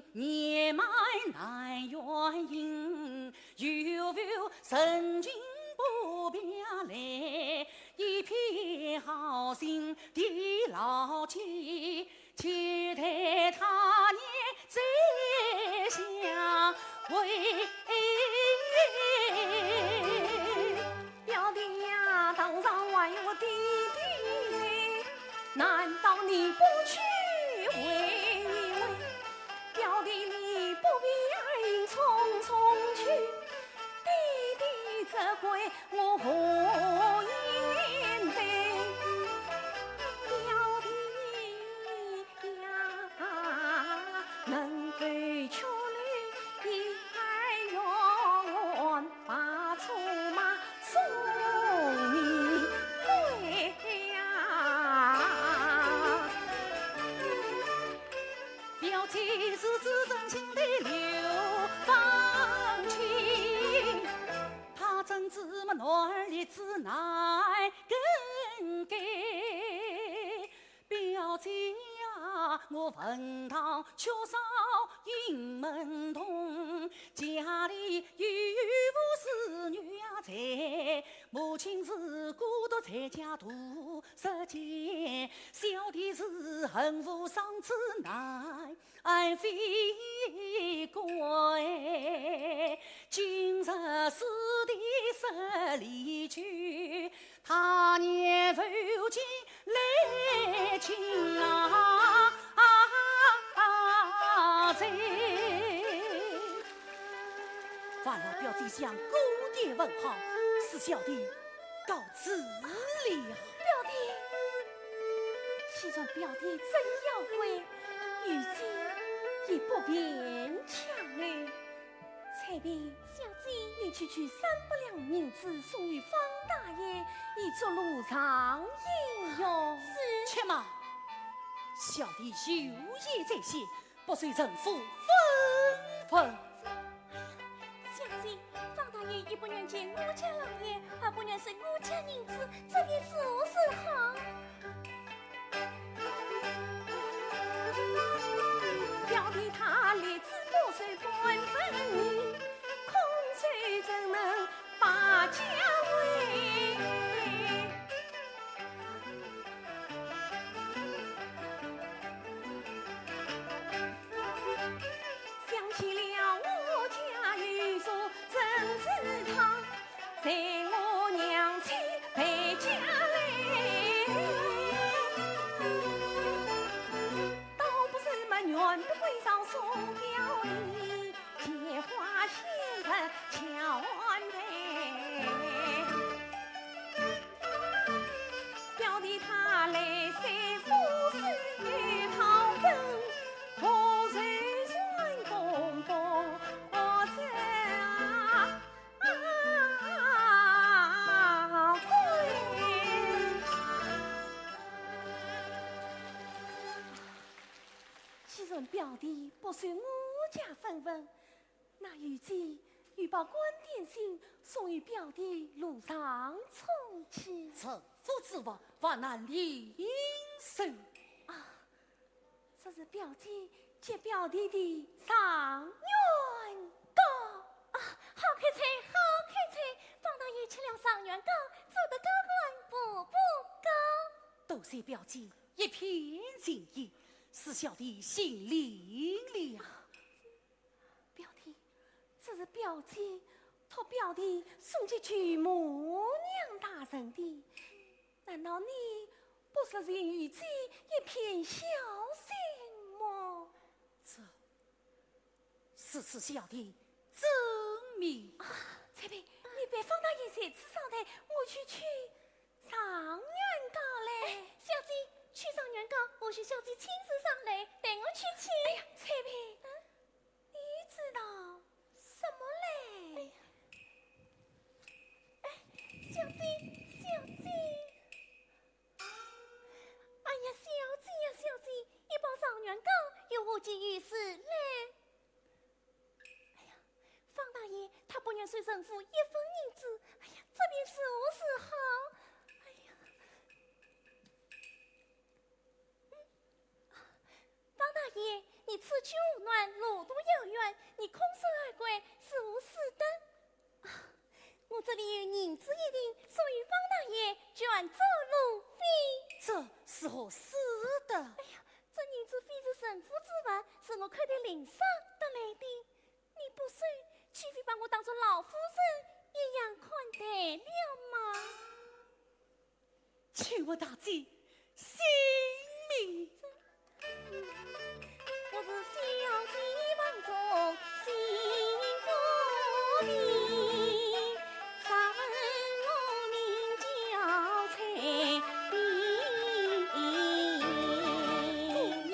今年迈难远迎，有否神君不便来？一片好心的老妻，期待他年再相会。表弟呀，堂上还有弟弟在，难道你不去问一问？表弟你不必匆匆去，弟弟这回我何言对？表弟呀，能给出来一二元，把出马送你归呀。表姐是知真心的刘芳妻，她怎知么哪里子难更改？表姐呀，我文堂缺少英门通，家里有妇是女呀在，母亲是孤独在家度日间，小弟是恨妇丧子难安非归，今日师弟十里去，他年父亲来请在。发了表弟向姑爹问好，是小弟告辞了。表弟，既然表弟真要归，如今也不便强留。彩萍，小姐，你去取300两银子送与方大爷，以作路上应用。是。且慢，小弟修业在先，不随丈夫吩咐。小姐，方大爷一不愿见我家老爷，二不愿收我家银子，这便是何是好？表弟他立志不随官分明，空谁怎能把家为？想起了我家有所真是他，在我娘亲陪家来，倒不是么愿的归上送表弟，结花先生巧安排。表弟他来随夫婿讨婚，何谁算公公我这归。既然表弟不随我家分文，那如今欲把官点心送与表弟路上充气。臣夫之望，万难领受。这是表弟接表弟的上元糕。好开菜，好开菜！方大爷吃了上元糕，做得高官步步高。多谢表姐一片心意，使小弟心领了。表弟，这是表姐托表弟送去娶母娘大人的，难道你不是人与己一片孝心吗？这是小弟证明。彩萍，你别方大爷在此上台，我去取上元糕嘞。小姐，取上元糕，我许小姐亲自上来带我去取。哎呀，彩萍，你知道什么嘞？小姐，小姐，哎呀，小姐呀，小姐，一包上元糕有何急于事嘞？哎呀，方大爷他不愿随神父1分银子，哎呀，这便是何事好？哎呀，方大爷，你此酒暖，路途遥远，你空手而归，是无事的。啊，我这里有银子一锭，属于方大爷，卷走路费。这是何事的？哎呀，这银子费是神父之物，是我看在领上得来的。你不收，岂非把我当作老夫人一样看待了吗？请我大姐姓名。我是小姐王中幸福的，上我名叫彩姑娘，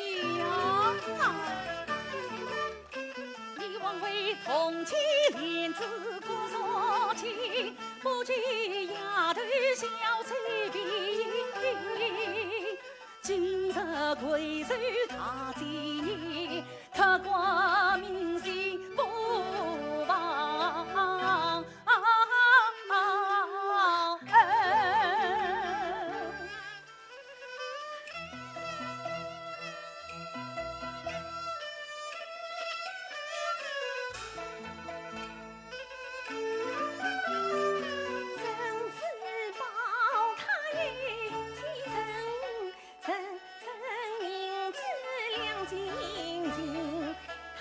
你枉为同妻莲子过少情，不及丫头小翠萍。今日贵州大祭年，刻挂铭心不忘。名字亮晶晶，他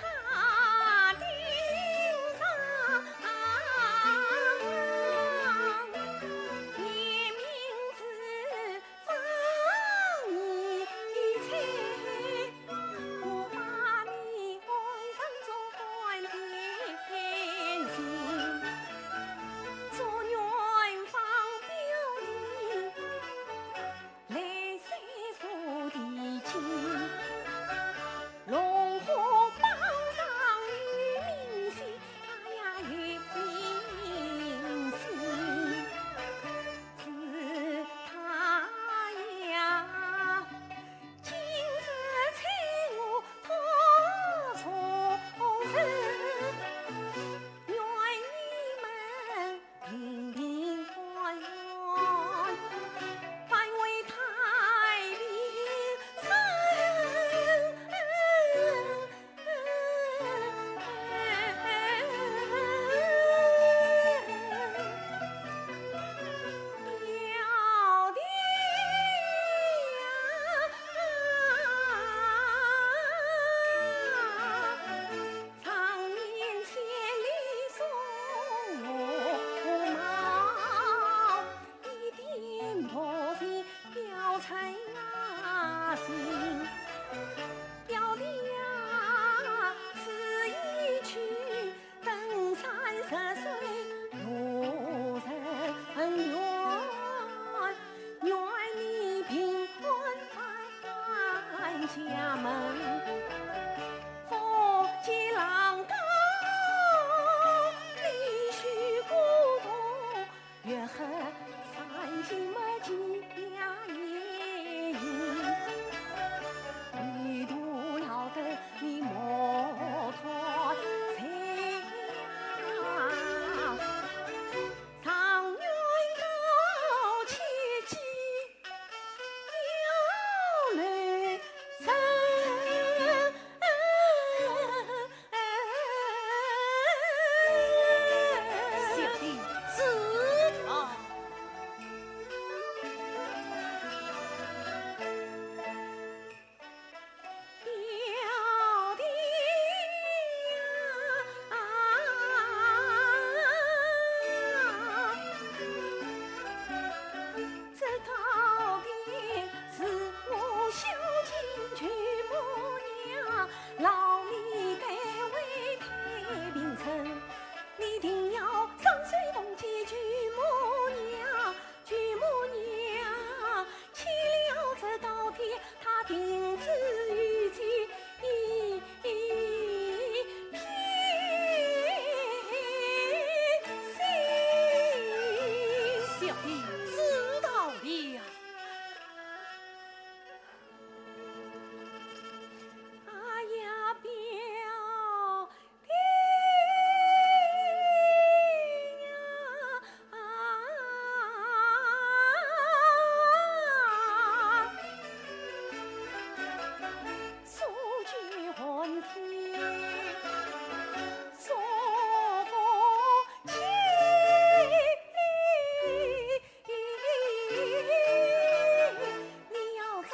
你要找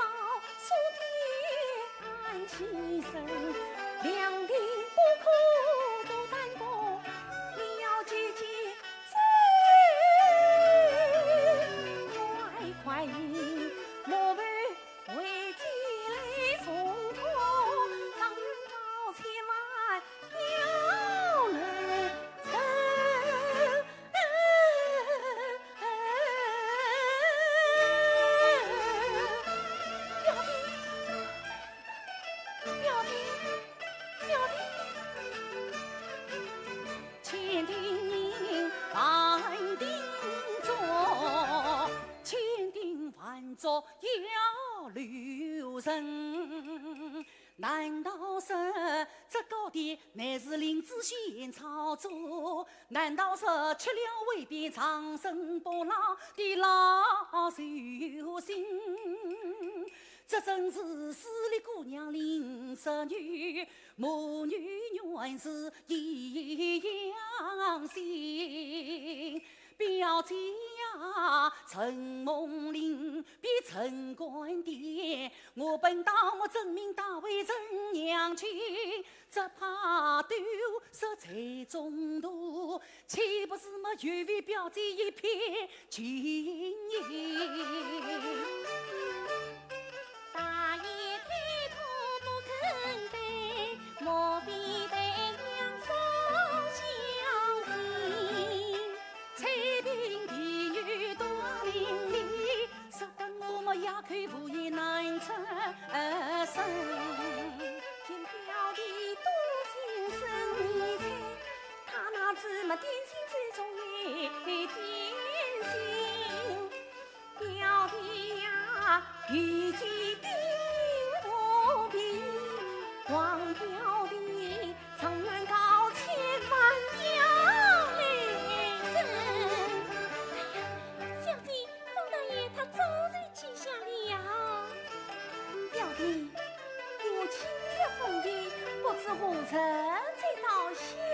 书店安其身，两鬓不可多单薄，你要节节快快饮，莫问为己来从头，让人高千万要人生。千叮咛万叮嘱，千叮万嘱要留神。难道是这高低乃是林子仙操作？难道是吃了未必长生不老的老寿星？这真是市里姑娘林十女，母女原是一样心。表姐呀，陈梦玲比陈官爹，我本当我证明大为陈娘亲，只怕丢失在中途，岂不是么又为表姐一片情意？大爷抬头不肯背，莫非对娘手相信？彩屏婢女多伶俐，说得我们哑口无言难出声。见表弟多情深迷猜，他哪知么点心最中一点心？表弟呀，遇见定不平，望表弟常愿高千万要来生。小弟方大爷他早就记下了呀。表弟，我亲日封地，不知何时再到襄阳。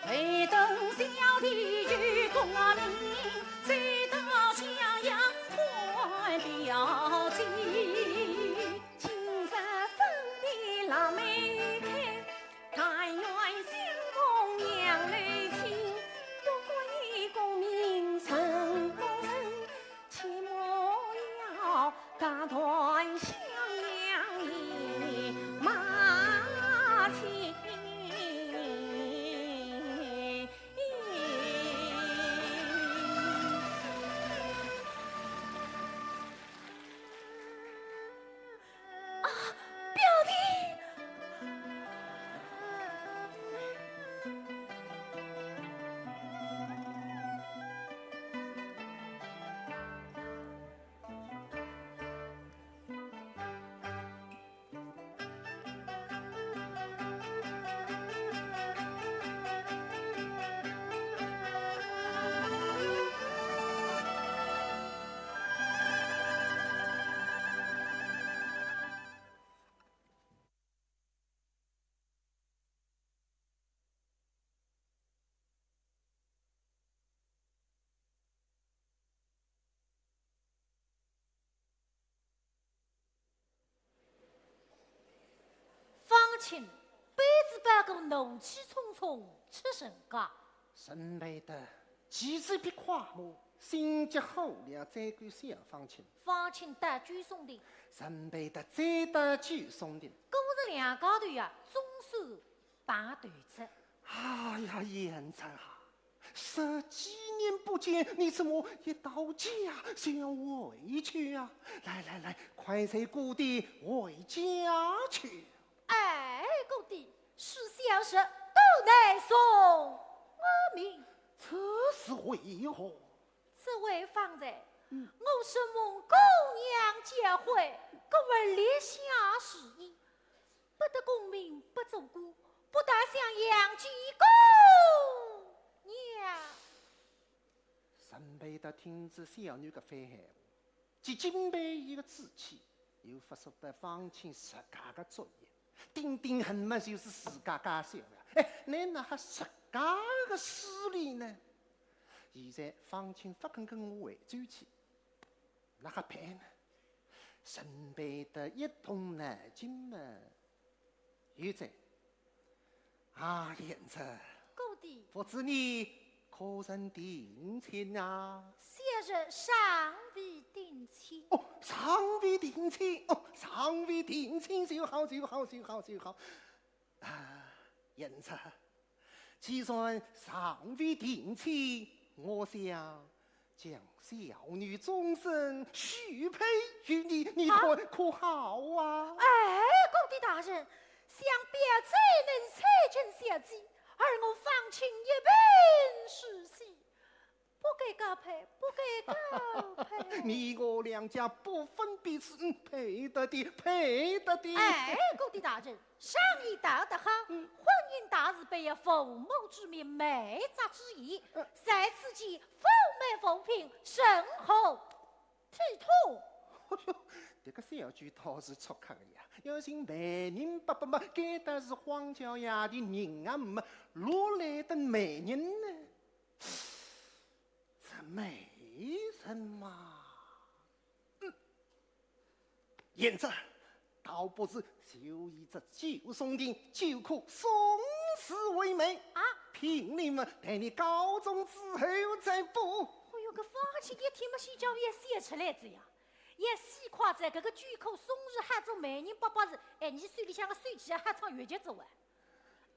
唯等小弟与功名，再到襄阳还表姐。今日封地腊梅开，但愿相逢娘儿亲。不管你功名成不成，切莫要打断襄阳一马情。表弟，方琴辈子半个怒气冲冲出神家，身为的机智别跨目，心急厚良，再敢想方情。方琴带举送的，身为的再得举送的。故事两高头呀，总算大段子。哎呀，言子啊，十几年不见，你怎么一到家就要回去啊？来来来，快随姑爹回家去。哎，姑爹，是小事都得送我命。这是为何？此为方才我是蒙姑娘结婚，各位立下誓言，不得功名不做官，不得向杨继公娘。沈贝德听着小女的番闲话，既敬佩伊个志气，又不舍得放弃自家的尊严。丁丁恨嘛就是自家家小呀，哎，那还自家个势力呢？现在方清不肯跟我回转去，那还办呢？身背的一通南京嘛。现在啊，燕子，高弟，不知你可曾定亲啊？昔日尚未定亲。哦，尚未定亲，哦，尚未定亲就好就好就好就好。啊，燕子，既然尚未定亲，我想将小女终身许配于你，你可好啊？哎，高弟大人，想必最能猜中小计，而我方清一并是喜，不该高配，不该高配。你我两家不分彼此，配得的，配得的。哎，高弟大人，上一道得好，婚姻大事备有父母之命，媒杂之意，在此间父媒奉聘，甚好体统。这个小句倒是出客的呀！要信媒人不嘛，该的是荒郊野的人啊，么落来的媒人呢？这媒人嘛，燕子倒不是就一只旧送定，就可送死为媒啊！聘你们待你高中之后再补。哎呦，个方清一天没洗脚也写出来子呀！也细夸在这个巨口松日喊做媒人800日，哎，你手里向个水气还唱越剧走啊！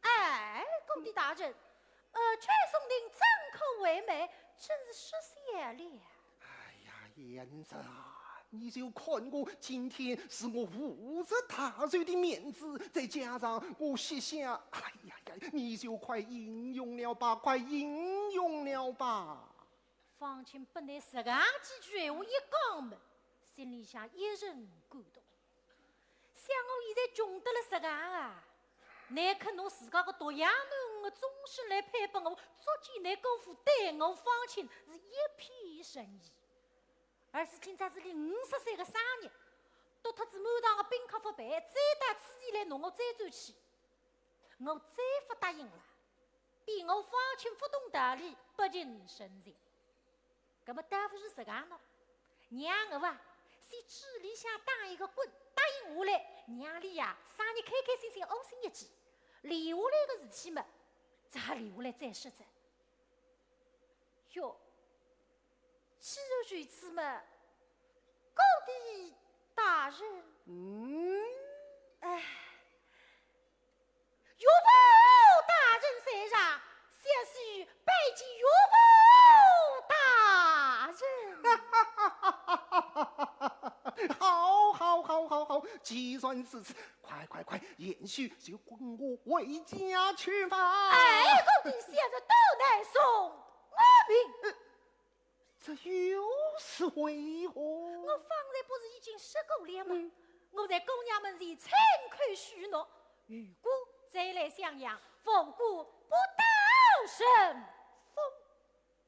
哎，高弟大人，崔松林真可为媒，真是失想了。哎呀，燕子啊，你就看我今天是我无着大人的面子，再加上我写下，哎呀呀，你就快应用了吧，快应用了吧！方清本来实讲几句闲话一讲嘛，心里向一阵感动。想我现在穷得了实讲啊，难看侬自家个独养囡儿终身来配拨我，足见那姑父对我方清是一片诚意。而是今朝是你50岁的生日，读脱子满堂的宾客发办，再带此地来弄我再转去，我再不答应了，比我方清不懂道理，不近深情。那么大夫是实讲喏，娘我啊，先指里向打一个滚，答应下来，娘里呀生日开开心心安心一记，留下来的事体嘛，再留下来再说着。哟，既然如此嘛，高弟大人，哎，岳父大人在上，小婿拜见岳父大人。好，既然如此，快，延续就跟我回家去吧。哎，高弟现在都来送我命。这又是为何？我方才不是已经说过了吗？我在姑娘们前参看许诺，如果再来襄阳，奉姑不到神风。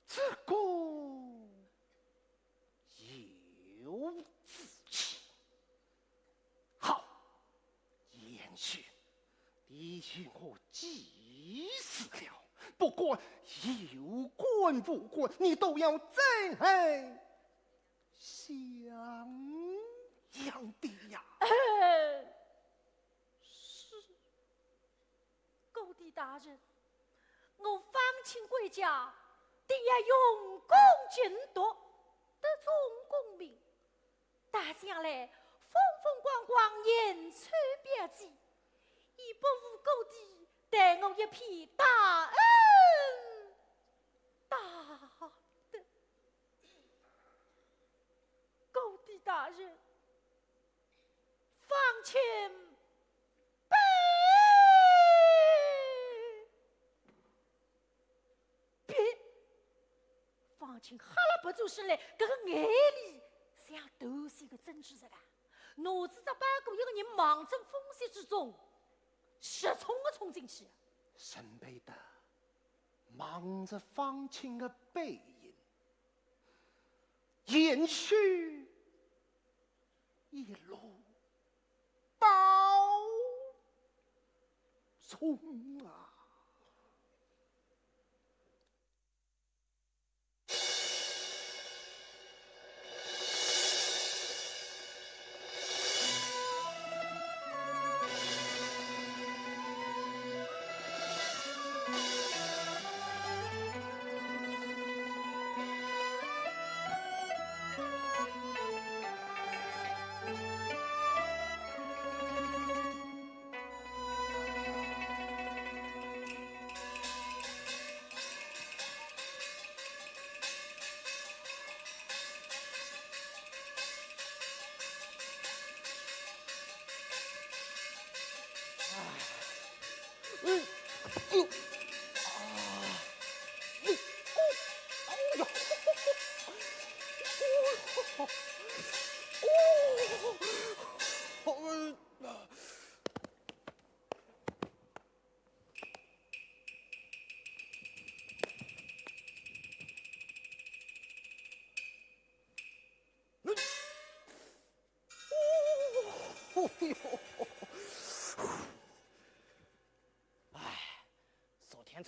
这个有志气。好，延续，你与我既死了。不管有关不管，你都要真爱襄阳的呀。是，高弟大人，我方清归家，定要用功尽夺，得众功名。大将来风风光光，言传标记，已不负高弟待我一片大恩大德。高弟大人，方清悲。别，方清哈了不住声来，这个眼里像斗西个真知识啊！脑子只把过一个人忙正风雪之中，失聪的冲进去。沈贝的望着方清的背影，延续一路保重啊！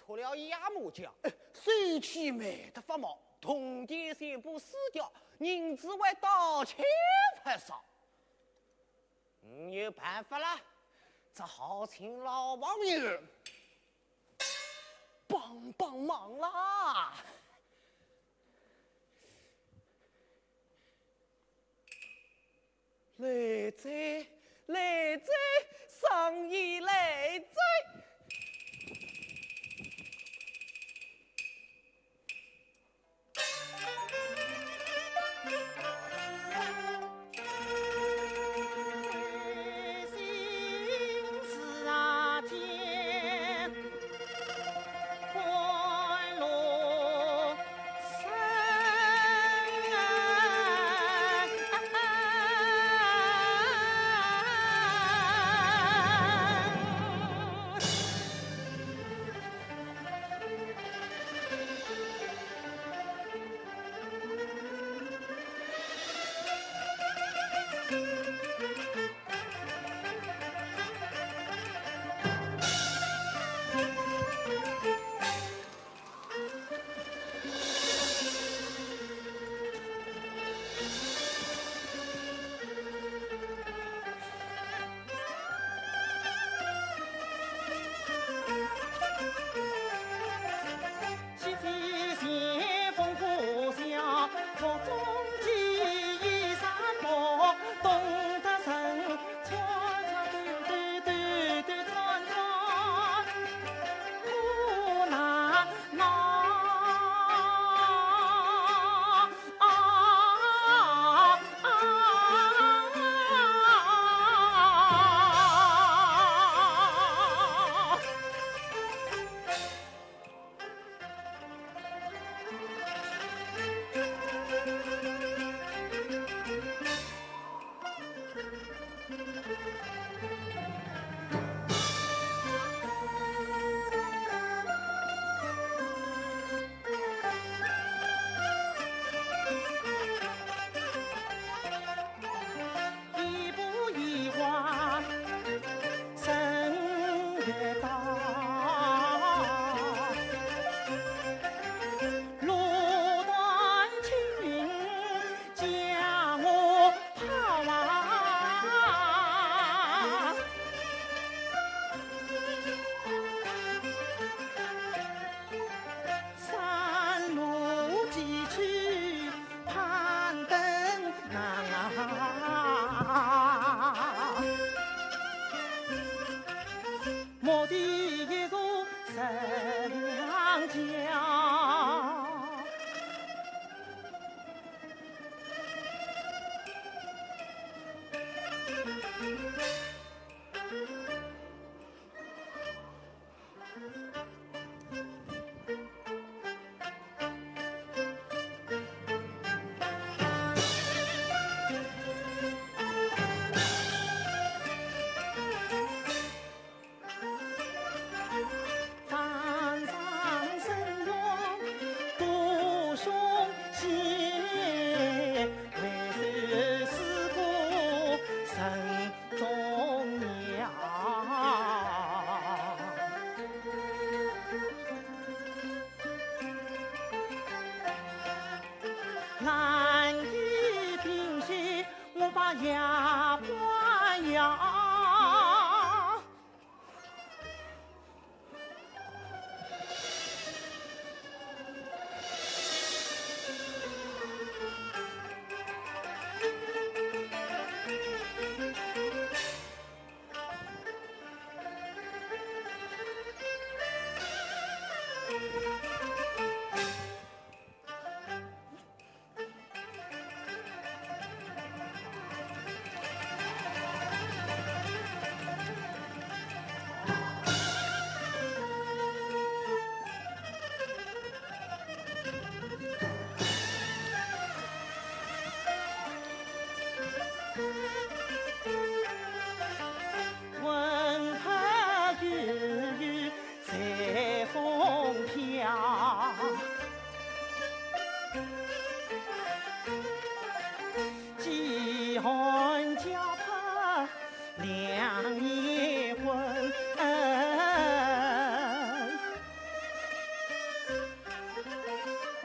出了鸭母江，水气美得发毛，铜钱三部撕掉，银子还到钱还少。有办法了，只好请老王爷帮帮忙啦！来哉来哉，上衣来哉！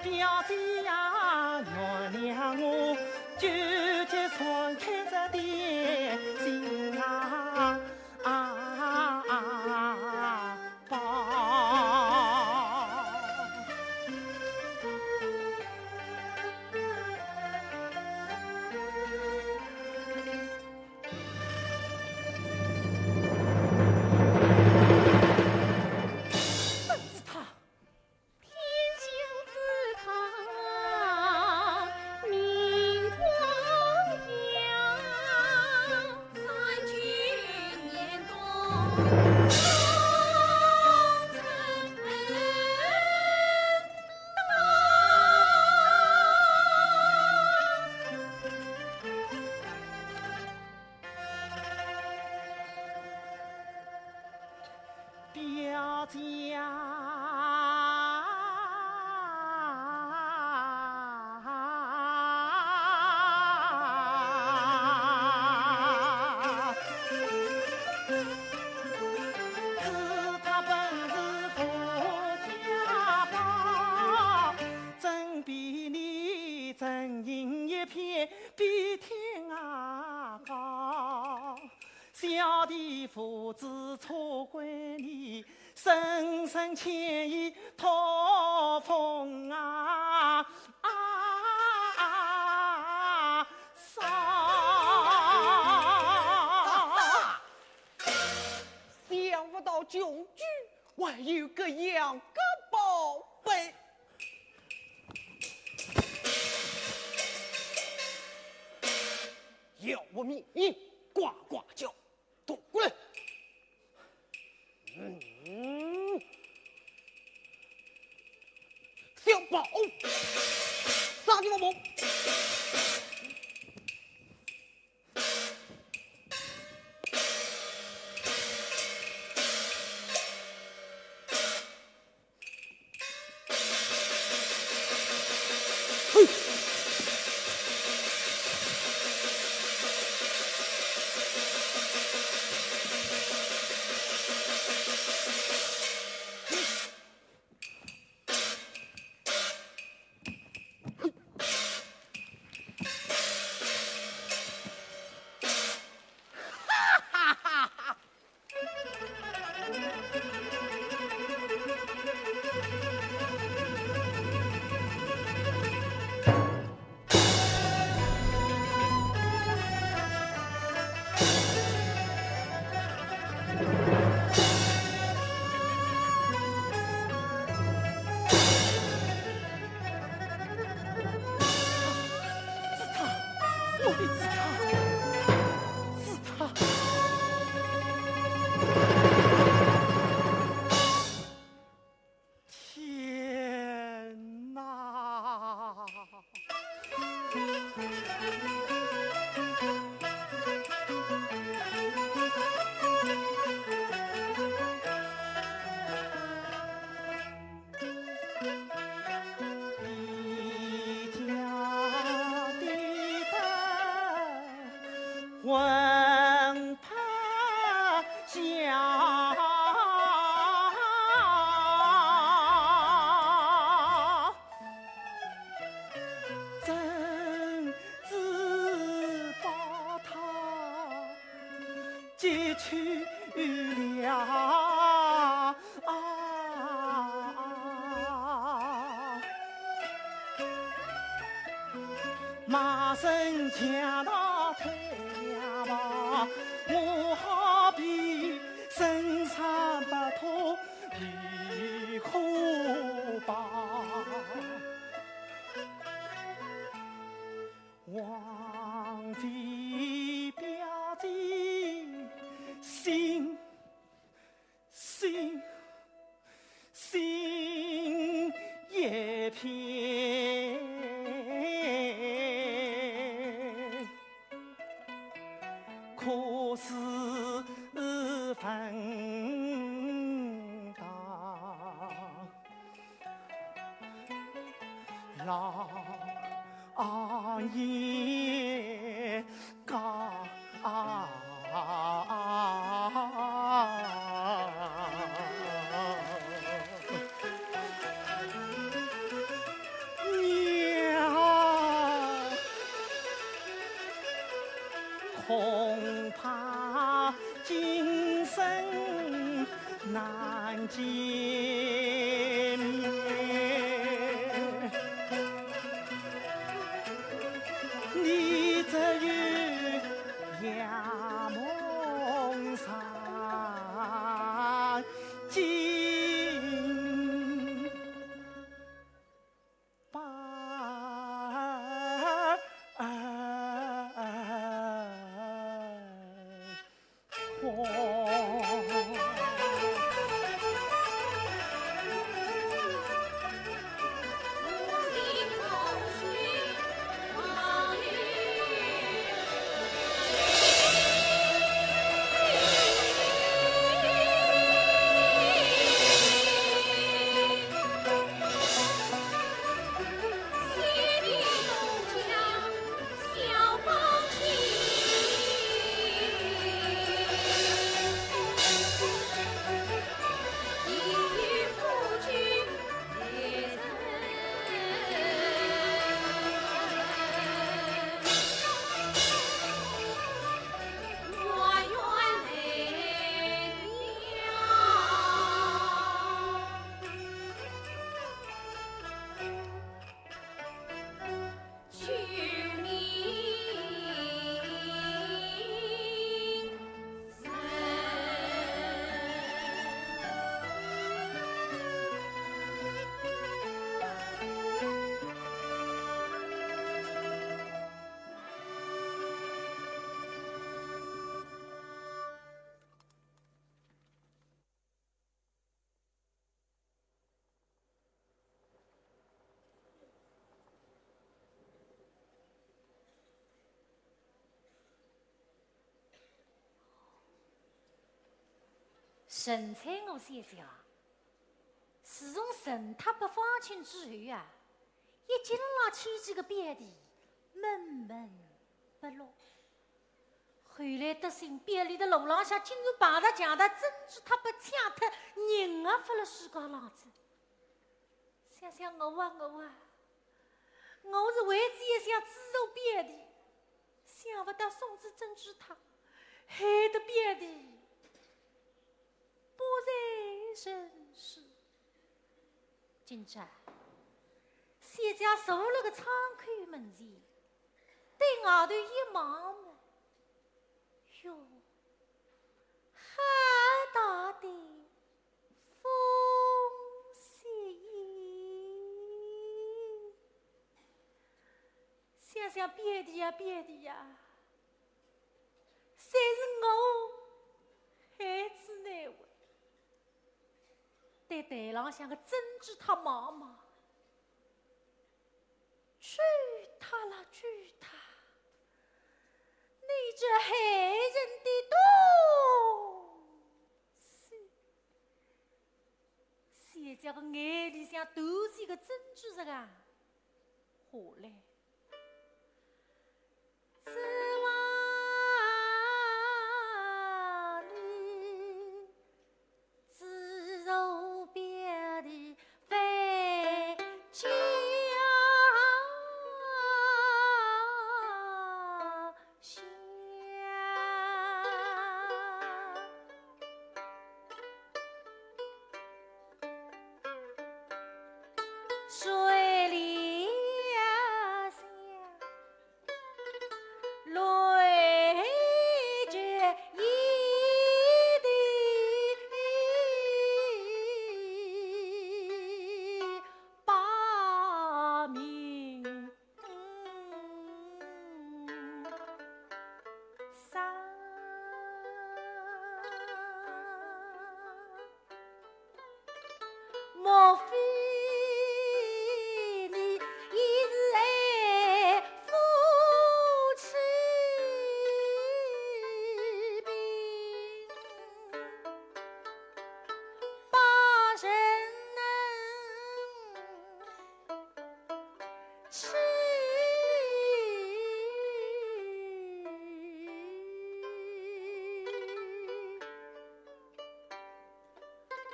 表姐呀，原谅我纠结敞开着的心啊宝。表姐比天高，小弟父子错怪你，深深歉意托风上。想不到穷举还有个样个宝贝。要我命令，呱呱叫，躲过来！小宝，杀鸡王宝！魂魄响，真只把他劫去了。马身抢到太阳吧，我好比身上白头皮裤吧。王妃表姐心一片。可是分当老爷讲。神采我想想，自从神他不放亲之后啊，一进了去这个别地，闷闷不乐。后来得信别里的路浪向，竟然碰着强的真是他不抢脱人啊，发了世高浪子。想想我啊，我是为此也想自受别地，想不到宋子真知他害得别地不在人世。今朝谢家坐了个窗口门前，对外头一望嘛，哟，好大的风雪意！想想别地呀，谁是我孩子难为？对台浪向个真知他妈妈，去他了，去他！你这害人的东西！现在个眼里向都是一个真知这个，何来？指望你自受别的非家乡，水里呀响，泪决一地把命丧。莫非你一日爱夫妻病，把人能吃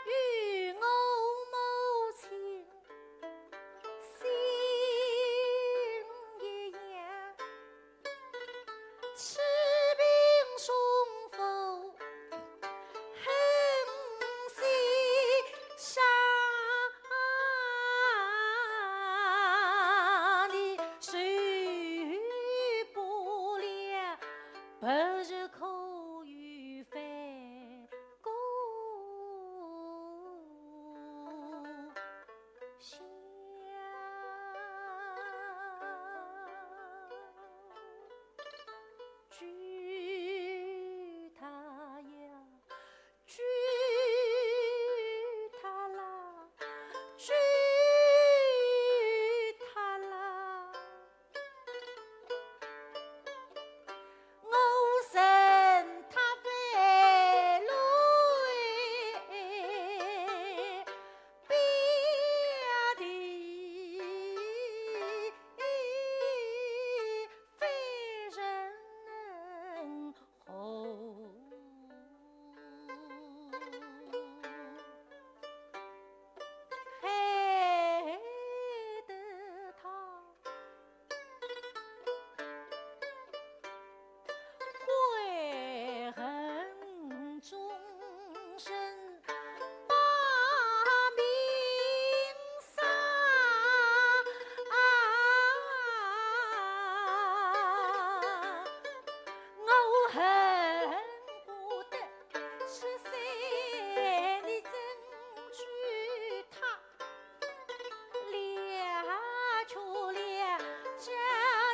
与我母亲心一样，吃病送佛恨心上，你受不了白日口语翻过想。举他呀，举他啦，举他啦！我神他非路别地非人能候。害得他悔恨终身把命丧。我恨不得13年争取他，俩却俩这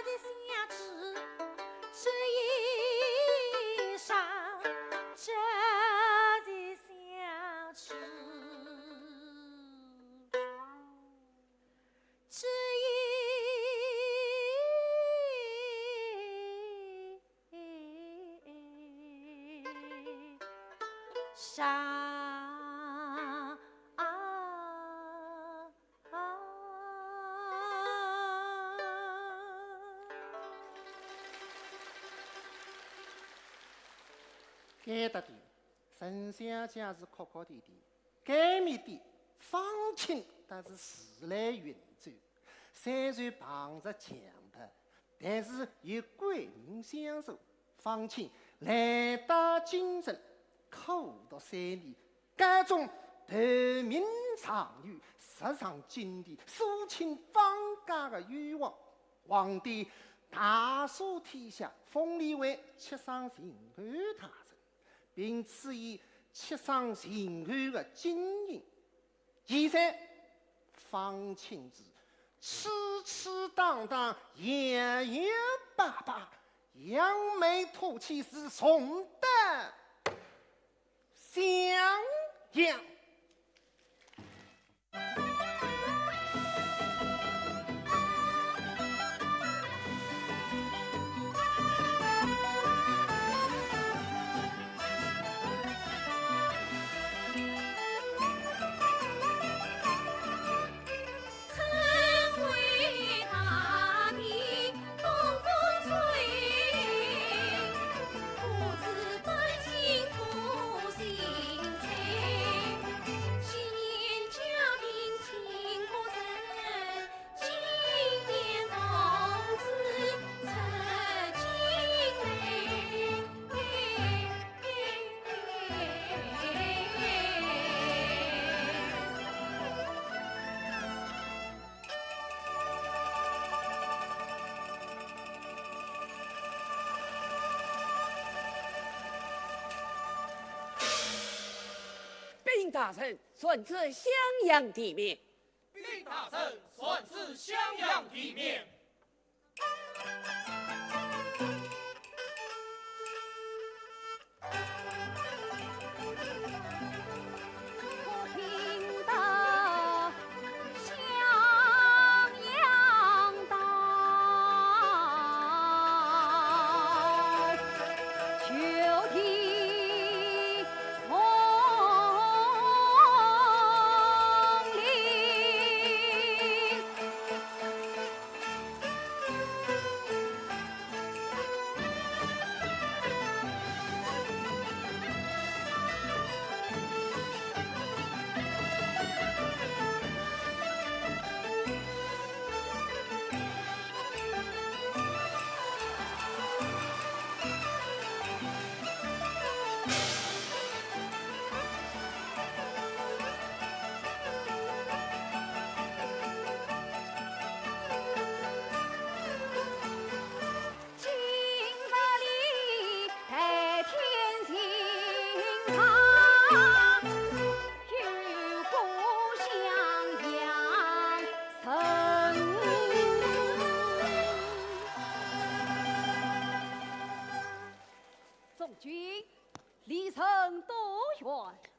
的相知，这一生这的相知，这一生。该得的，陈小姐是哭哭啼啼；该面的，方清但是时来运转。虽然碰着强的，但是有贵人相助。方清来到京城，苦读3年，各种投名状元，实上金地，肃清方家的欲望。皇帝大赦天下，封立为七上刑案大臣，并赐以七上刑案的金印。现在方清之痴痴当当，言言巴巴，扬眉吐气是崇德襄阳。禀大人，顺治襄阳地面。禀大人，顺治襄阳地面。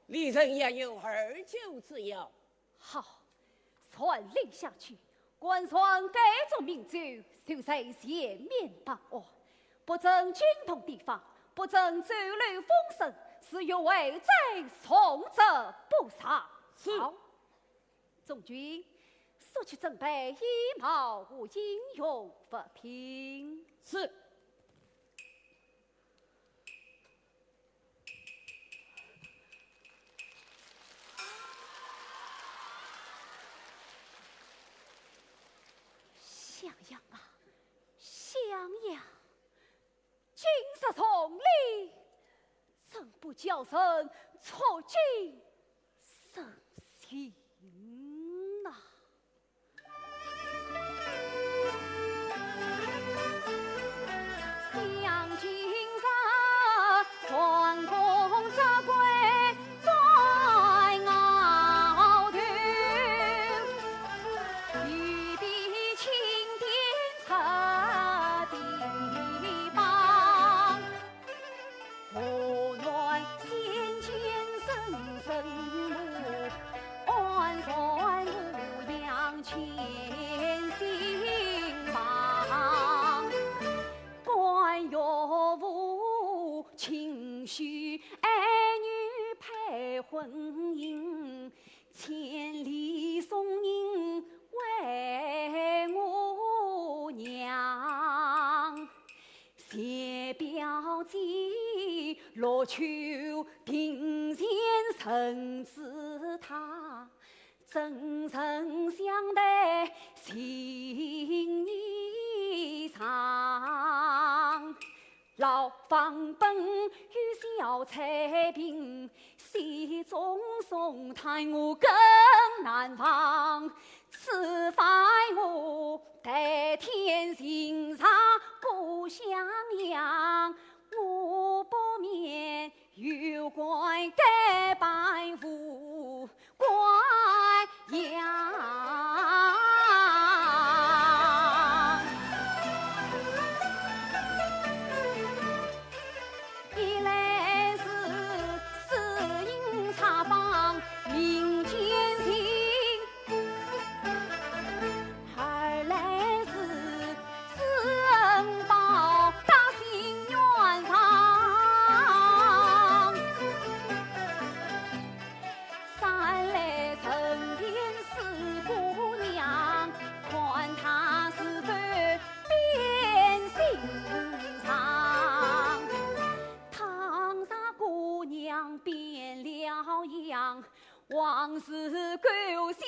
离人也有2酒之忧。好，传令下去，官传该种名酒，就在前面办案，不准惊动地方，不准走漏风声，是有违在从者不杀。好，众军速去准备衣帽和应用物品。是。襄阳啊，襄阳，今日同里，怎不叫声出军省心啊？襄今日专攻则归在鳌头，欲比青天测地邦，我愿先前生生母安守。若求定先生之他，真诚相待心意长。老房本与小彩屏，戏中送叹我更难忘。此番我待天行茶不相养，我不免有关该半副关阳。一来是私营茶坊民间行，二来是私恩报大心愿长，三来成天四姑娘，看她是对变心肠。唐啥姑娘变了样，往事狗笑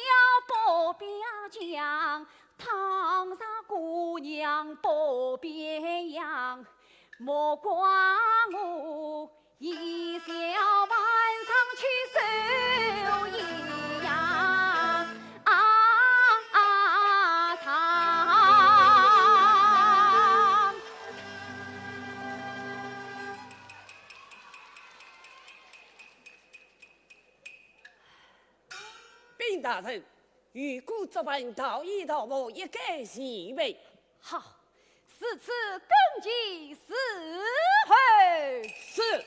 不表讲。唐啥姑娘不变样，莫怪我一笑晚上去收一样长。禀大人，预估这本道义道母一概细微。好，此次更记4回。是。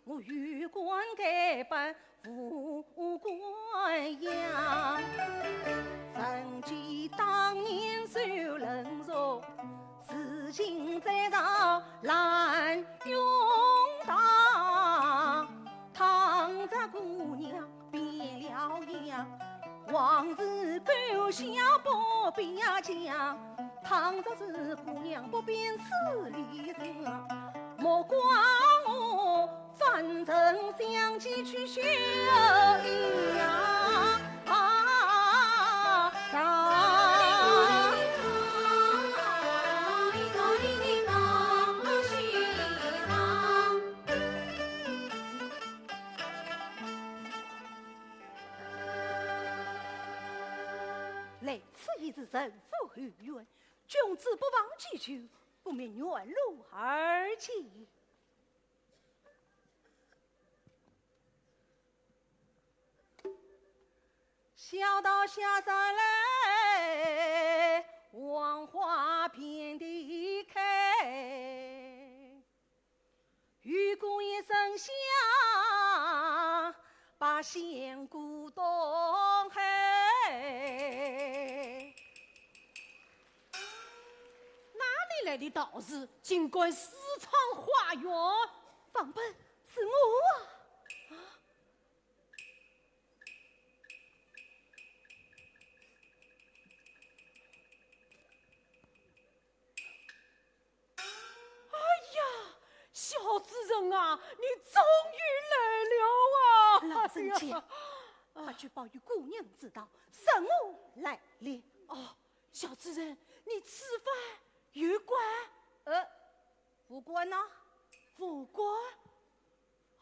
我欲官该办副官样，曾记当年受冷若，至今在朝难用当。唐家姑娘变了样，往事狗笑不必讲。唐家是姑娘不变是离人，莫怪我反正想起去学一样来此一次人夫后院，君子不忘记去，不免远路而去。小道下山来，万花遍地开。雨过一声响，把仙姑东海。哪里来的道士，竟敢私闯花园？放本是我啊！小主人啊，你终于来了！声讲，快去报与姑娘知道，神武来了。哦，小主人，你吃饭有关？无关呐，无关。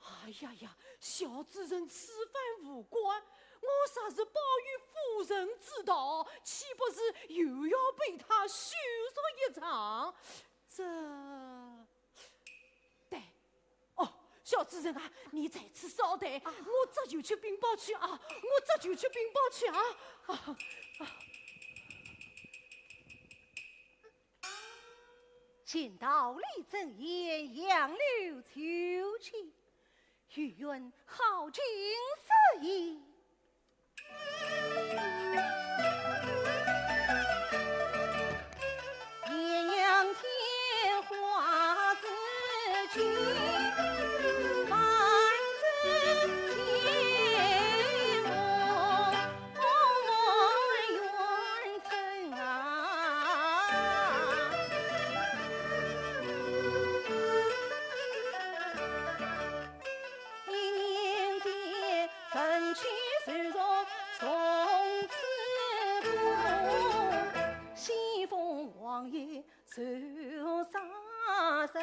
哎呀呀，小主人吃饭无关，我啥是报与夫人知道，岂不是又要被他羞辱一场？这，对，哦，小主人啊，你在此稍等，我这就去禀报去啊，我这就去禀报去啊。见到李正言杨柳秋千，欲愿好景色意。艳阳天花自君，半自天我愿称啊。一年间晨去随从从此不，西风王爷受杀身。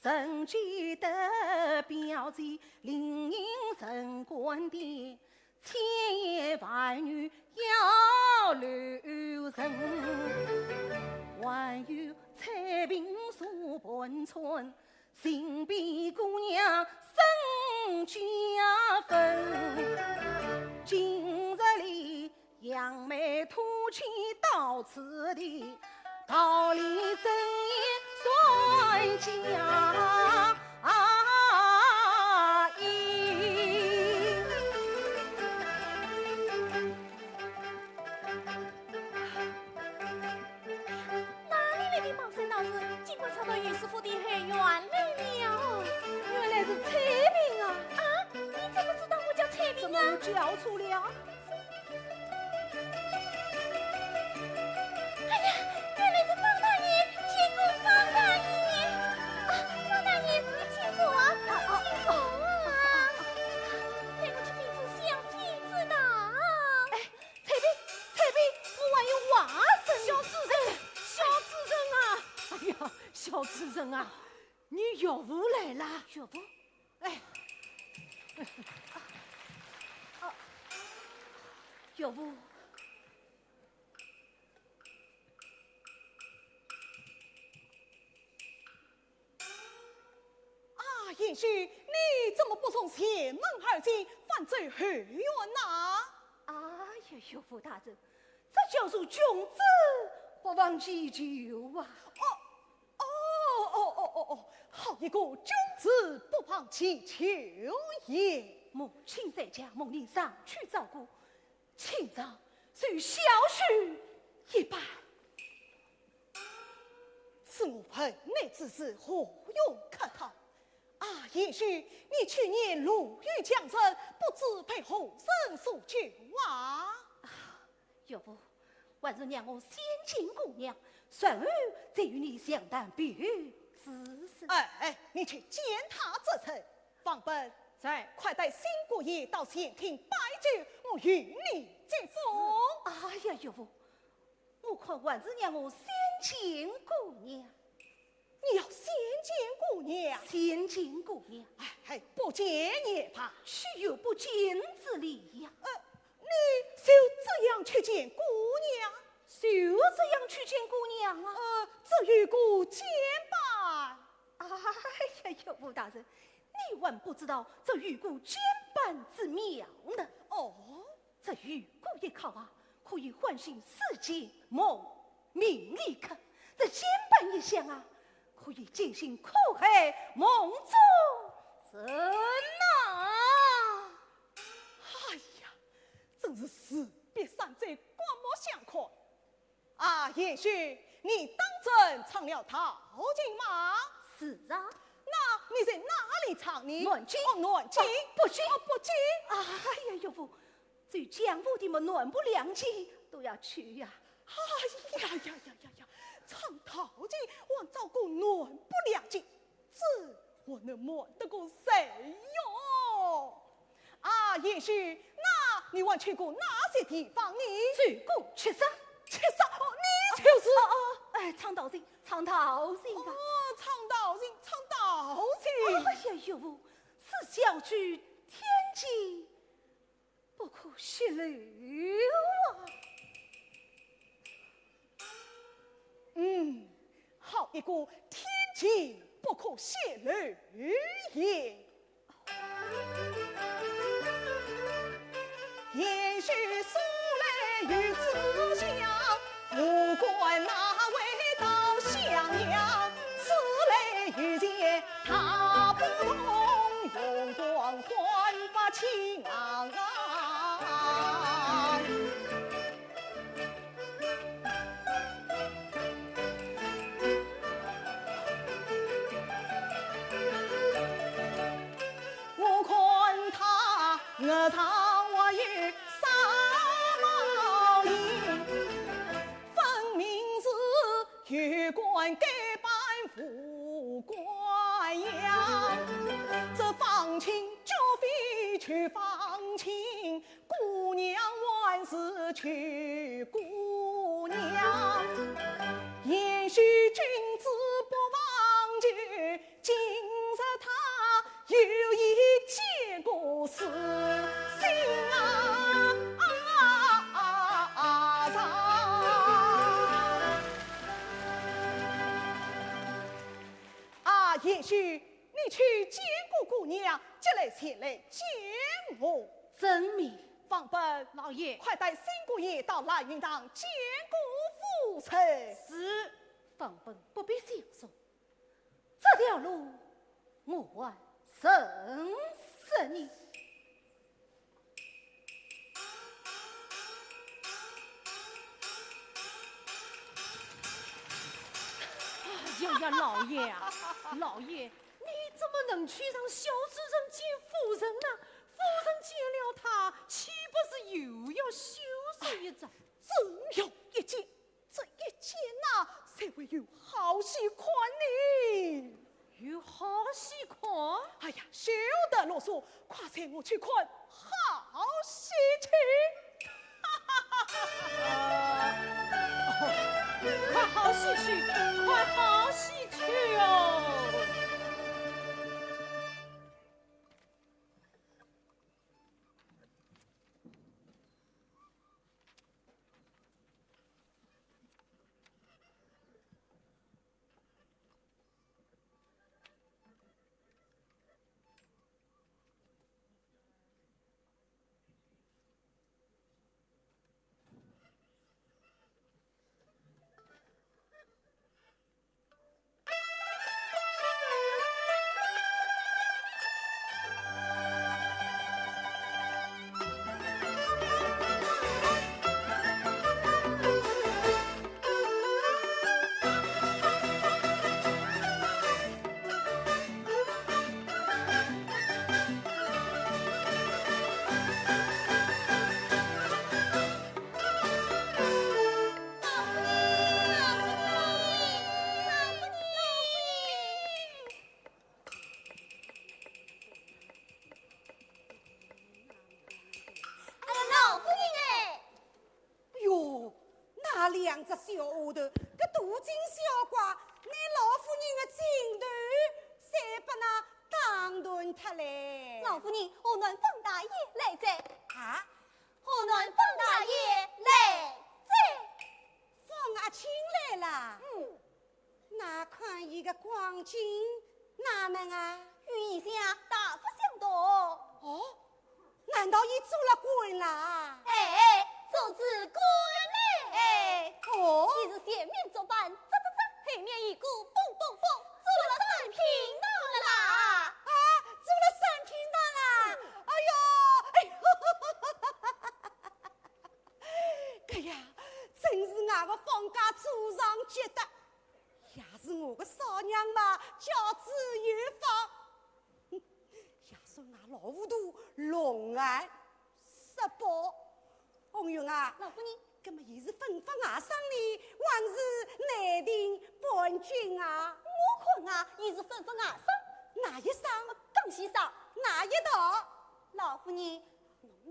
曾记得表姐灵隐神官殿，千言万语要留神。还有彩屏锁盆村，新编姑娘生家分。今日里杨梅突起到此地，道理真言算家意。哪里来的冒生闹事？尽管唱到于师傅的后院来了。原来是彩屏啊！啊，你怎么知道我叫彩怎屏啊？么叫出了？哎呀，原来是方大爷，见过方大爷。啊，方大爷，你请坐啊，请坐啊。带我去宾主相亲知道。哎，彩屏，我还有话声。小主人啊！哎呀，小主人啊，你岳父来了。岳父，哎，岳父。也许你怎么不从前门而进，反走后院呐？哎呀，岳父大人，这叫做君子不忘祭酒啊！好一个君子不忘祈求也。母亲在家，梦里上去照顾，今早虽小许一般。此我盆内之事何用客套？也许你去年路遇江城，不知陪后生所求啊！岳父，还是让我先见姑娘，随后再与你详谈别之事。你去见他这层，方本在，快带新姑爷到前厅摆酒，我与你接风。哎呀，岳父，我看还是让我先见姑娘。你要先见姑娘，先见姑娘，不见也罢，岂有不见之理呀？你就这样去见姑娘，就这样去见姑娘啊？这与姑见办。哎呀，岳父大人，你还不知道这与姑兼办之妙呢。这与姑一靠啊，可以唤醒世间梦名利客；这兼办一项啊，可以进行苦海梦中人呐！哎呀，真是士别三载，刮目相看。也许你当真唱了陶金马？是啊。那你在哪里唱呢？南京。南京。不行，不行。哎呀，岳父，最江湖的么南不两京都要去呀。哎呀，唱陶金还照顾南不两京，这我能瞒得过谁哟？也许，那你还去过哪些地方呢？去过吃啥？吃啥？哦，你就是哎，唱道人，唱道人哦啊！，唱道人，唱道人。哎呀哟，是小句天机不可泄露啊！好一个天机不可泄露也。也许素来与子相，不管哪位到襄阳，此类遇见他不同，用光焕发清昂。我看他额头我有三毛脸，分明是月官改扮副官样。这放情绝非去放情，姑娘还是去姑娘。也许君子不忘旧，今日他有意结果死心也许你去见过姑娘，这来前来见我。真名放本老爷快带新姑爷到兰云堂见过父亲。是放本不必详说，这条路我还认识你。哎呀，老爷啊，老爷，你怎么能去让小主人见夫人呢？夫人见了他，岂不是又要羞耻一遭？只有一件，这一件呐，才会有好戏看呢。有好戏看？哎呀，休得啰嗦，快带我去看好戏去！快好戏去，快好戏去哦！两只小丫头，搿大惊小怪，拿老夫人的情头侪把那打断脱嘞。老夫人，河南方大爷来在。啊？河南方大爷来在。方阿青来了。那看伊个光景，哪能啊？与以下大不相同。哦，难道伊做了官啦？哎，做子官嘞！哦，伊是前面作伴，后面一股蹦蹦蹦，做了三品当了啦！啊，做了三品当啦！哎呀，真是俺个方家祖上觉得，也是我个少娘嘛，教子有方。也说俺老糊涂，龙安十宝。红云啊，老夫人，那么伊是吩咐外甥哩，还是内定本君啊？我看啊，伊是吩咐外甥，哪一甥？更先生，哪一道？老夫人，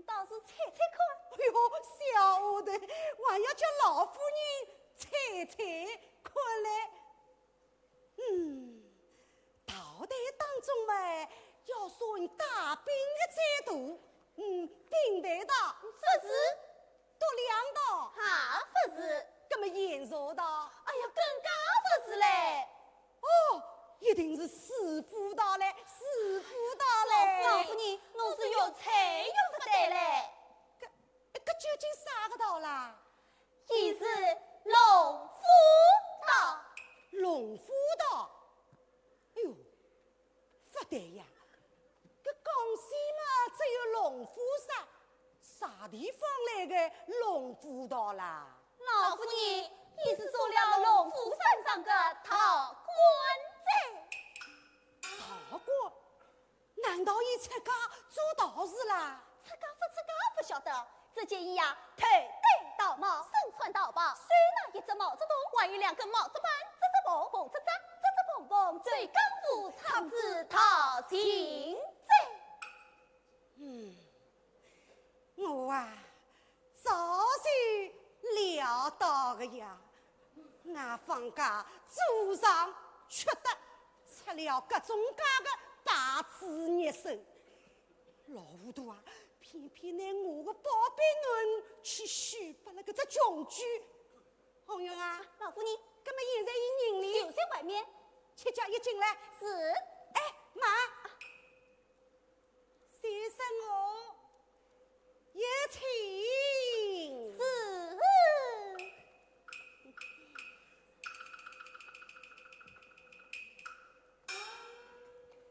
倒是猜猜看。哎呦，小丫头，还要叫老夫人猜猜看来。朝代当中嘛，要算大兵的制度。兵队的不是，都两道，还不是，那么严肃的，哎呀，更加不是嘞。哦，一定是师傅道嘞，师傅道嘞。老夫人，我是要采用不得嘞。这究竟啥个道啦？伊是龙夫道。龙夫道。哎呦，不对呀！这江西嘛，只有龙虎山，啥地方来的龙虎道啦？老夫人，伊是做了龙虎山上的陶官仔。陶官？难道伊出家做道士啦？出家不晓得，只见伊呀，头戴道帽，身穿道袍，手拿一只帽子筒，还有两根帽子板，只蹦蹦，只蹦蹦，最刚舞唱子讨情仔。我啊，早就料到个呀。俺放假桌上缺德，出了各种各的大智热手，老糊涂啊！偏偏拿我的宝贝囡去许把那个只穷举。红云啊，老夫人，那么现在伊人里就在外面，七家一进来。是。哎，妈，先生我有请。是。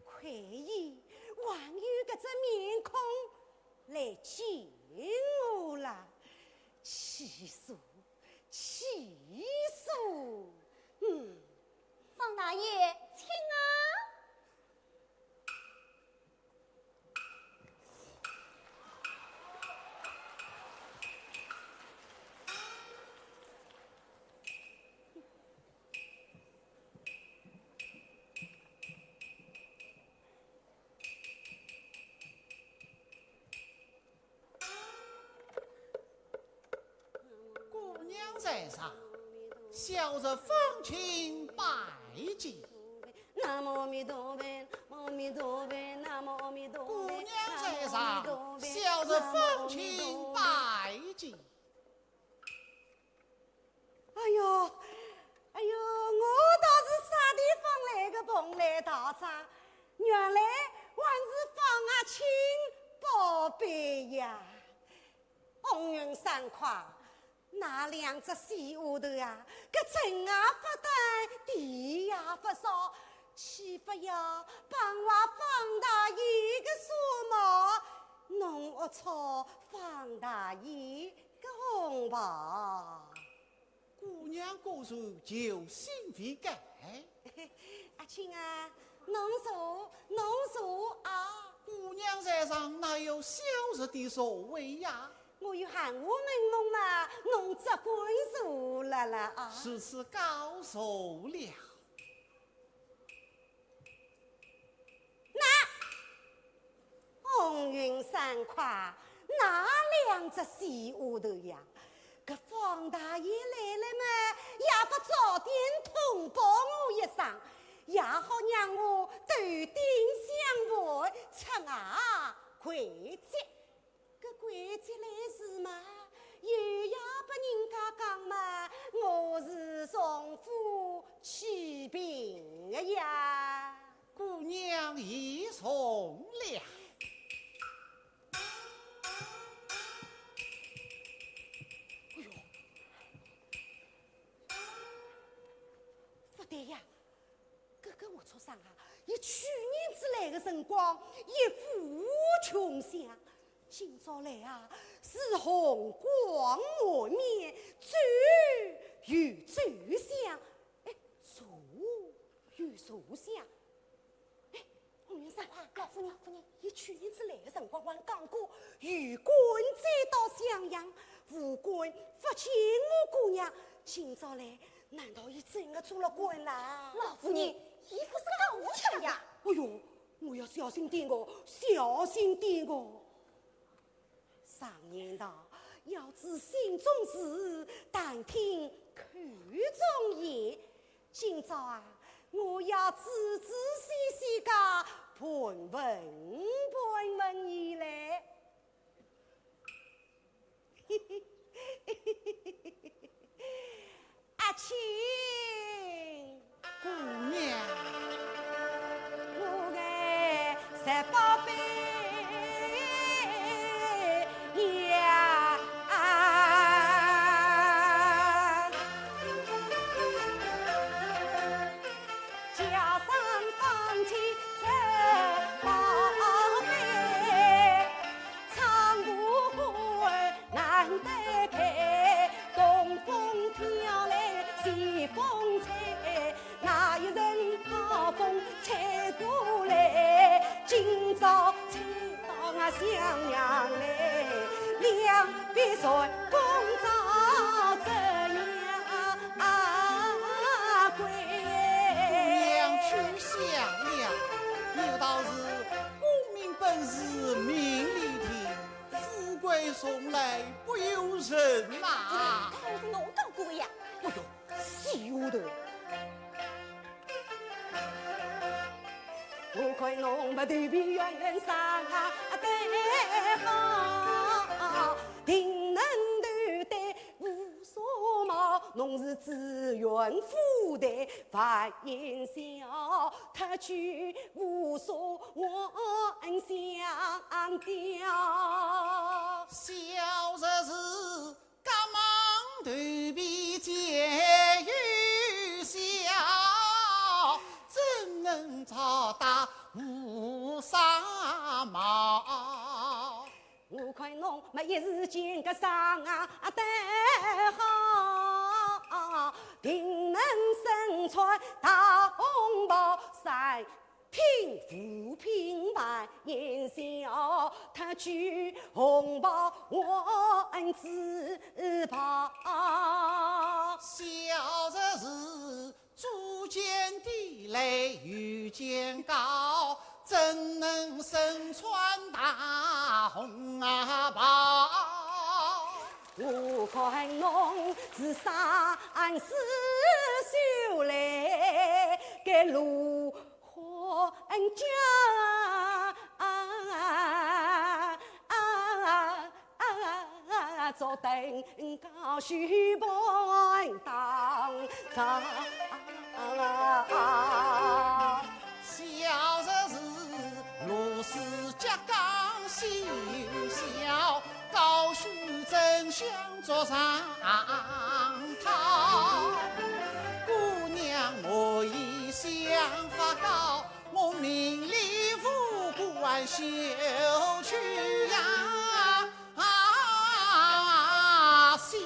快意还有个这面孔来见我啦，气数。方大爷，请啊。在上，小人奉请拜见。南无阿弥陀佛，阿弥陀佛，南无阿弥陀佛。姑娘在上，小人奉请拜见。哎呦，我倒是啥地方来个蓬莱道长，原来还是方阿清宝贝呀！红云三块。那两只细丫头呀，搿真也不淡，地也不少，岂不要帮我方大爷个数毛，弄恶操方大爷个红袍？姑娘果然就心未改。阿青啊，侬坐啊！姑娘在上哪有小日的所谓呀？我有喊我问侬嘛，侬只管坐了啦啊！是此高手了。那红云三块，哪两只细丫头呀？搿方大爷来了嘛，也不早点通报我一声，也好让我斗顶相会，出外会接。搿关节来时嘛，又要把人家讲嘛，我是从夫起兵的呀。姑娘已从了。哎呦，不对呀！搿个我出生啊，以去年子来的辰光，一夫穷相。今朝来啊，是红光满面，走与走相，哎，坐与坐相。哎，红云三块，老夫人，伊去年子来的辰光，还讲过，与官再到襄阳，副官不请我姑娘。今朝来，难道伊真的做了官啦？老夫人，伊不是讲无腔呀！哎呦，我要小心点哦，小心点哦。常言道，要知心中事，但听口中言。今朝啊，我要仔仔细细地盘问你来。阿青，姑娘，我的三宝贝呀！家上放起这宝贝，长不换难得开，东风飘来西风吹，哪有人好风吹过来？今朝吹到我相娘来，两边水公照这样归。娘去想了，有道是功名本是名利听，富贵从来不由人呐。都是侬讲过呀。哎呦，死丫头！我看侬不头皮圆上对好，定能头戴无所毛，侬是资源富的发言小，特区无所问相调。小日是赶忙头皮见有笑，怎能找到无纱帽？我看侬没一时间个上得好，定能身穿大红袍，三品富品万言笑，他举红袍万字袍。小日是足见地雷遇见高，怎能身穿大红袍？我看侬是三世修来个路还家坐等高须半当场。小日是罗氏家刚西有笑，高须正想做上套。姑娘我已想法高，我名利富官休去呀笑。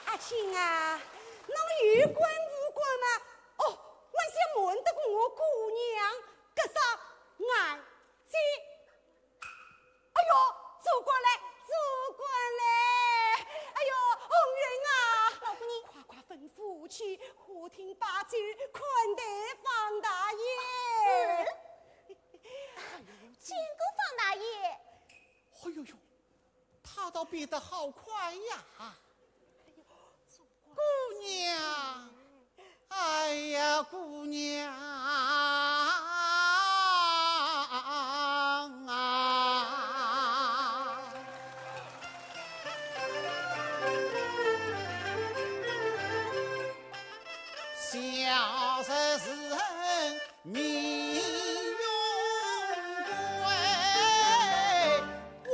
阿青啊，侬有关无关吗？哦，我想问得过我姑娘，搿啥眼睛？哎呦，走过来，走过来！哎呦，红云啊，老夫人，快快吩咐去花厅把酒款待方大爷。见过方大爷。哎呦呦，他倒变得好快呀！姑娘，哎呀，姑娘啊！小日是命运贵，网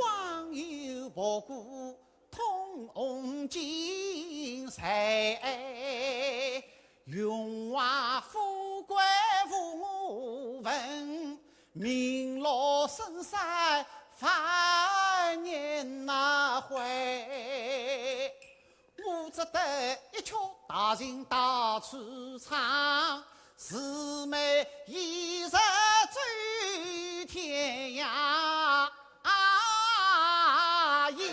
友博古通今世，荣华富贵无闻，名落深山万年难回。我只得一曲大情到处唱，姊妹一日追天涯夜。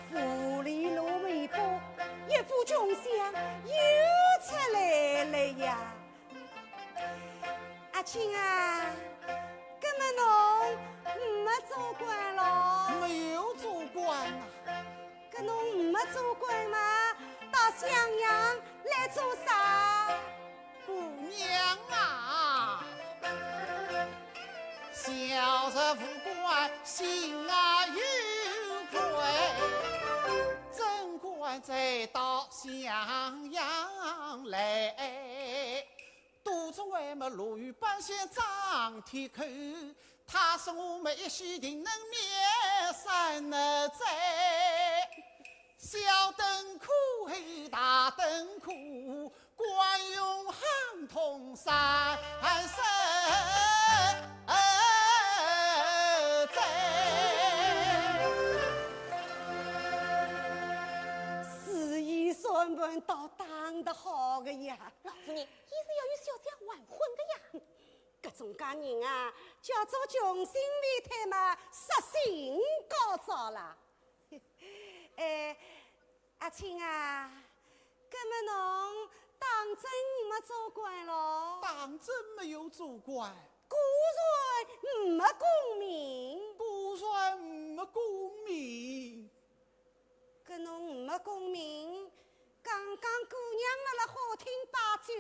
府里芦苇坡，一副穷相又出来了呀！阿青啊，做官嘛，到襄阳来做啥？姑娘啊，小人无关心啊有愧，怎管再到襄阳来？肚子为么落雨半仙张天口，他说我们一须定能灭三难灾。小灯苦黑大灯苦，官用行通三生灾。事业算盘倒打得好个呀！老夫人，伊是要与小姐完婚的呀。搿种家人啊，叫做穷心未退嘛，杀心高招啦。阿青啊，搿么侬当真没做官咯？当真没有做官，果然没功名，果然没功名。搿侬没功名，刚刚姑娘辣好厅摆酒，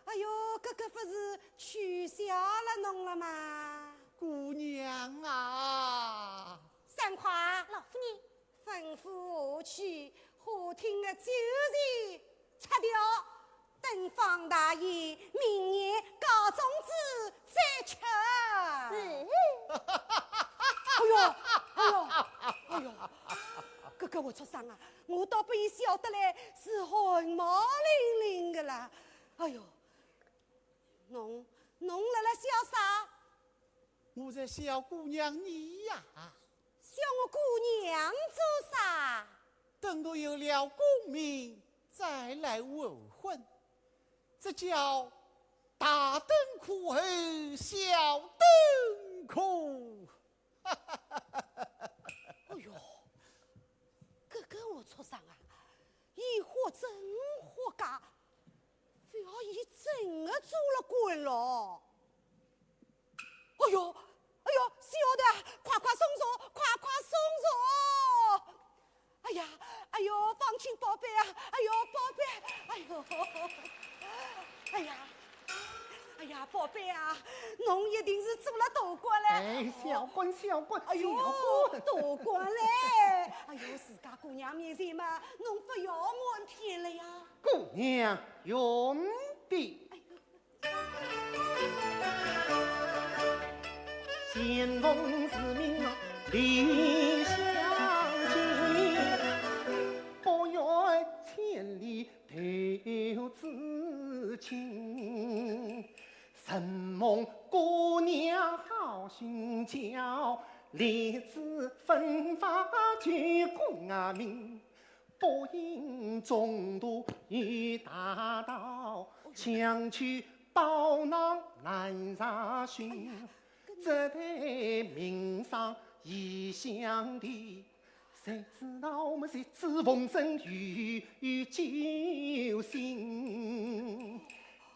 哎哟，搿不是取笑了侬了吗？姑娘啊，三夸老夫人吩咐我去花厅的酒席撤掉，等方大爷明年高粽子再吃。是。哎呦，搿我出生啊，我倒不伊晓得嘞，是汗毛淋淋的啦。哎呦，侬辣辣笑啥？我在笑姑娘你呀。笑我姑娘做啥？等到有了功名再来问婚，这叫大灯苦后小灯苦。哎呦，搿我出生啊，伊活真活假，非要伊真的做了官咯。哎呦，小的，快送茶，快送茶！哎呦，放心宝贝啊！哎呦，宝贝，哎呀，宝贝啊，侬一定是做了大官嘞！哎，小官，哎呦，大官嘞！哎呦，自家姑娘面前嘛，侬不要瞒骗了呀！姑娘用笔，先锋之名李相见，不愿千里投知亲。承蒙姑娘好心教，立志奋发举功名，不应中途与大道，强取宝囊难查询。这对名上已相提，谁知道我们谁知逢生与救星。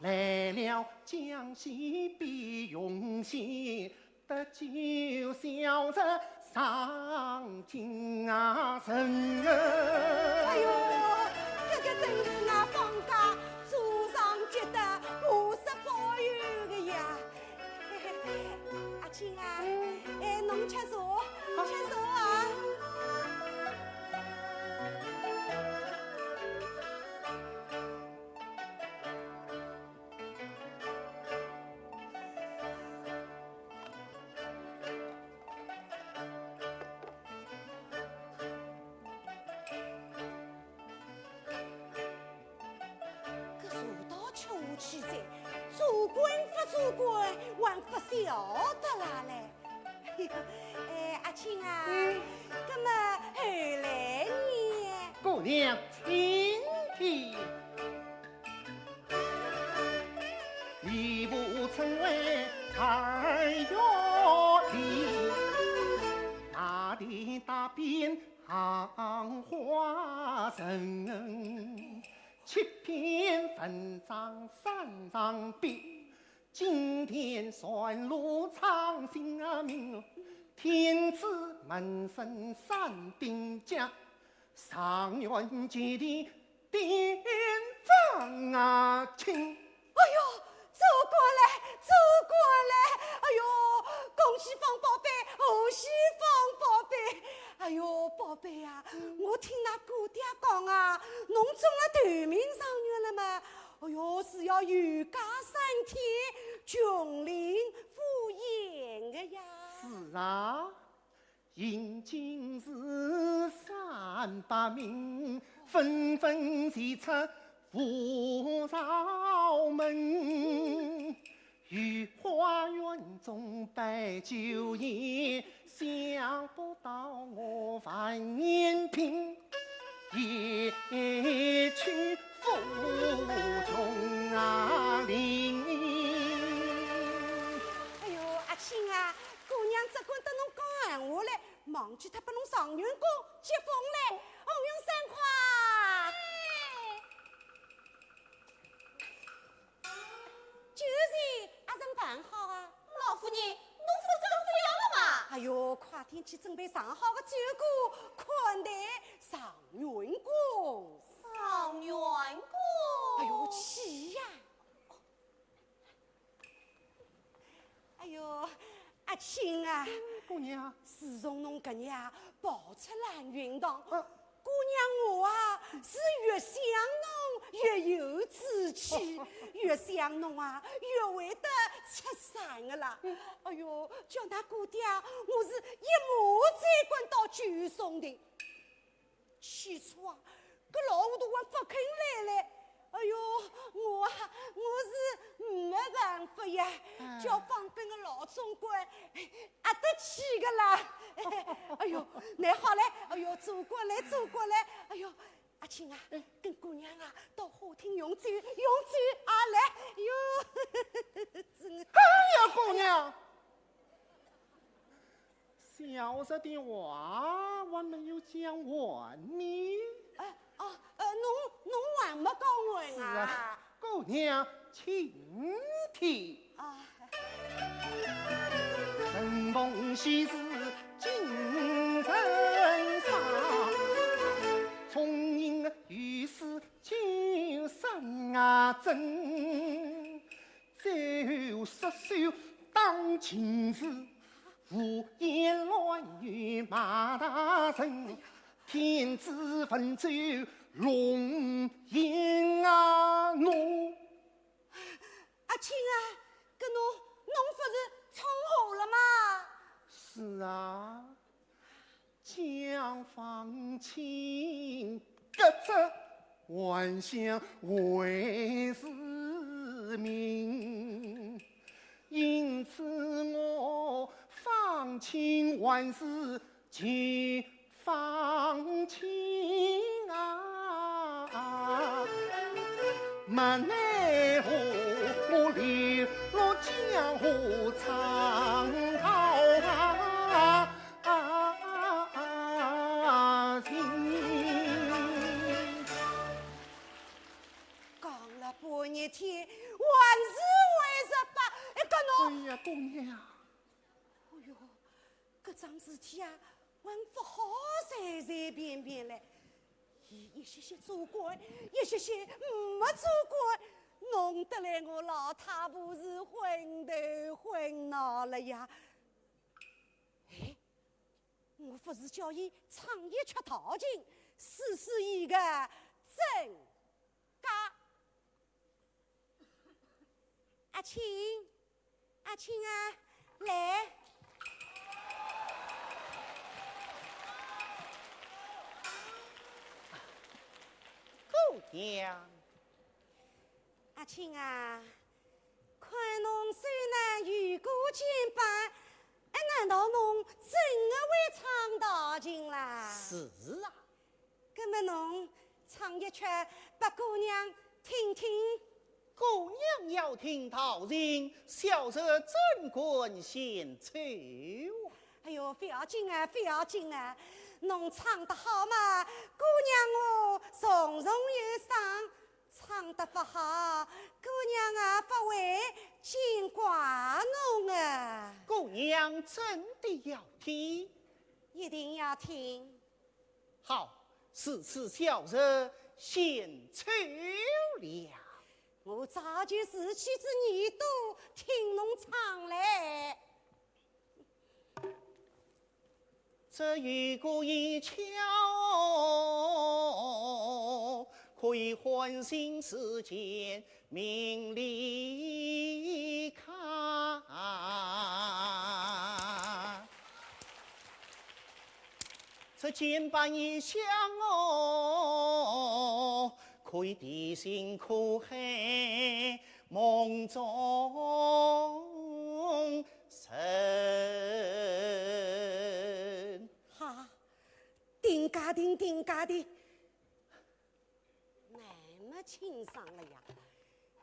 来了江西必用心，得救小人上京啊神儿。哎呦，这个真是啊放假祖上积德，菩萨保佑的呀！阿青啊，侬吃茶，吃茶啊！去在做官不做官，还不晓得啦嘞！阿青啊，那么后来呢？姑娘请听，礼部称为二月里，大地大变行花人。七篇文章三张笔，今天算入苍心名。天子门生三兵将，上元节的典范啊，亲！哎呦，走过来，走过来！哎呦，恭喜方宝贝，贺喜方宝贝！哎呦，宝贝呀、我听那姑爹讲啊，侬中了短命状元了嘛？哎呦，是要御驾三天，穷临赴宴的呀！是啊，因今日300名，纷纷齐出扶上门。御花园中摆酒宴，想不到我范延平也去赴穷啊陵。哎呦，阿青啊，姑娘只管等侬讲闲话来，忘记他把侬上元宫接风来，红运3块。就是阿怎办好啊？老夫人，侬不是吩咐要了吗？哎呦，快点去准备上好的酒果，款待上元宫。上元宫。哎呦，去呀！哎呦，阿青啊，姑娘，自从侬搿日啊跑出蓝云堂，姑娘我啊是越想侬越有志气，越想侬啊越会得出山的啦。哎呦，叫那姑爹啊，我是一马再赶到九松亭。起初啊，搿老糊涂还不肯来。哎呦，我是没办法呀，叫旁边的老总管压得起个啦。哎呦，那好嘞，哎呦，走过来，走过来，哎呦，阿青啊，跟姑娘啊到花厅用酒啊来，哟，真的。哎呀，姑娘，小时的话我没有讲完呢。侬还没讲完是啊？啊，姑娘请听。啊，承蒙昔日精神上，从因于是今生啊真，最后失手当情事，胡言乱语骂大人，天子焚酒龙吟啊怒。阿青啊，搿侬不是冲好了吗？是啊，江放清搿只幻想为是明，因此我放清万事尽放清啊，没奈何我流落江湖苍逃情。讲了半日天，万事为18，搿侬，哎呀，姑娘，哎哟，搿桩事体啊，还不好随随便便来。一些些做官，一些些没做官，弄得来我老太婆是昏头昏脑了呀！哎，我不是叫伊唱一曲陶琴，试试伊个真假。阿青，阿青啊，来。姑娘，阿青啊，看侬虽然遇过肩膀，难道侬真的会唱陶琴啦？是啊，那么侬唱一曲拨姑娘听听。姑娘要听陶琴，小者怎管献丑啊？哎呦，不要紧啊，不要紧啊，侬唱得好嘛，姑娘我从容有赏；唱得不好，姑娘啊不会见挂侬啊。姑娘真的要听？一定要听。好，是此小人献丑了。我早就是妻子耳朵听侬唱嘞。这如果一巧，可以唤醒世间名利看。这肩膀一响哦，可以地心苦黑梦中神。哈，定家的，那么清爽了呀！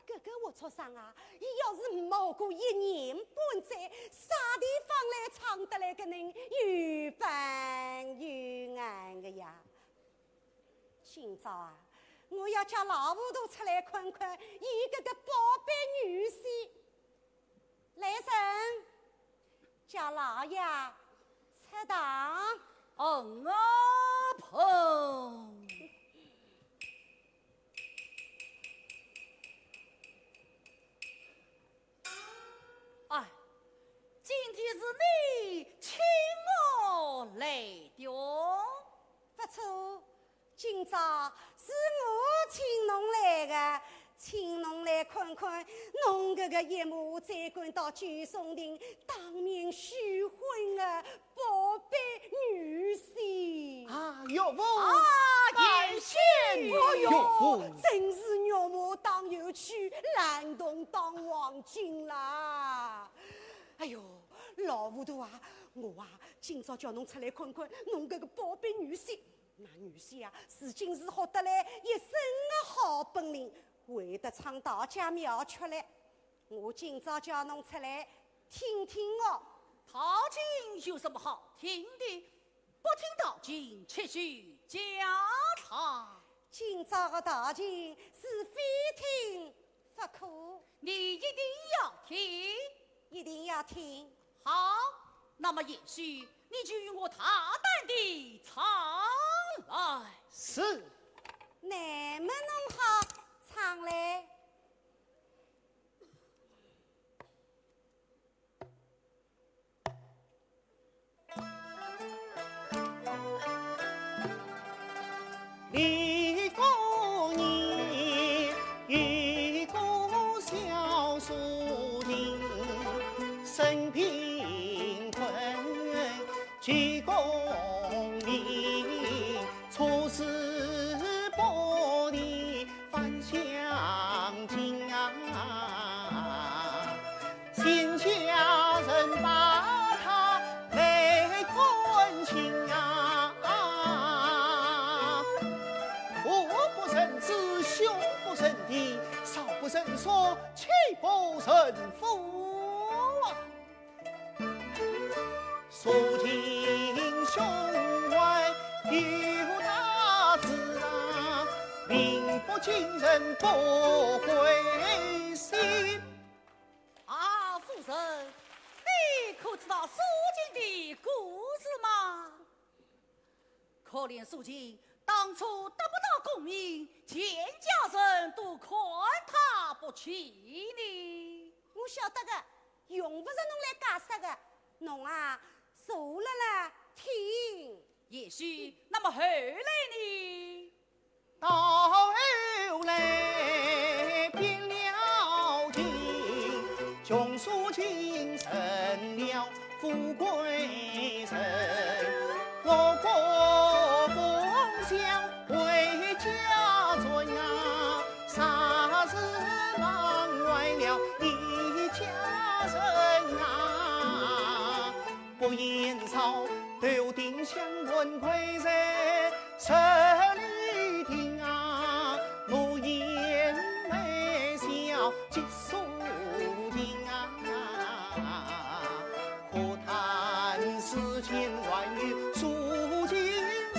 哥哥我出生啊，伊要是冒过1年半载，啥地方来唱得来个人又笨又暗的呀？今朝啊，我要叫老糊涂出来看看伊这个宝贝女婿。来人，叫老爷出堂。阿婆，哎，今天是你请我来的哦。不错，今朝是我请侬来的，请侬来看看侬这个一母再赶到九松亭当面许婚的宝贝女婿。啊，岳父！感谢你哎岳父呦，真是岳母当有趣，兰洞当黄金啦！哎呦，老糊涂啊！我啊，今朝叫侬出来看看侬这个宝贝女婿。那女婿啊，如今是学得来一身的好本领，会得唱道家妙曲来。我今朝叫侬出来听听哦。陶经有什么好听的？不听陶经，且许家常。今朝的道经是非听不可，你一定要听。一定要听。好，那么也许你就与我大胆地唱来。是。那么弄好唱来。一个年，一个小树林，生贫困，鞠躬名，出师伯礼返乡亲啊，先家人把他来困亲啊。不胜子，兄不胜弟，少不胜说，妻不胜夫啊！如今胸怀有大志啊，名不惊人不灰心。啊，夫人，你可知道苏锦的故事吗？可怜苏锦当初得不到功名，全家人都看他不起呢。我晓得个，用不着侬来解释个，侬啊坐了啦听。也许那么后来呢？到后来变了情，穷苏锦成了富贵人，我国风乡为家尊啊，啥事忙坏了一家人啊，不言少留定相问归在十里亭啊，怒颜微笑结束情啊，可叹世间万语数尽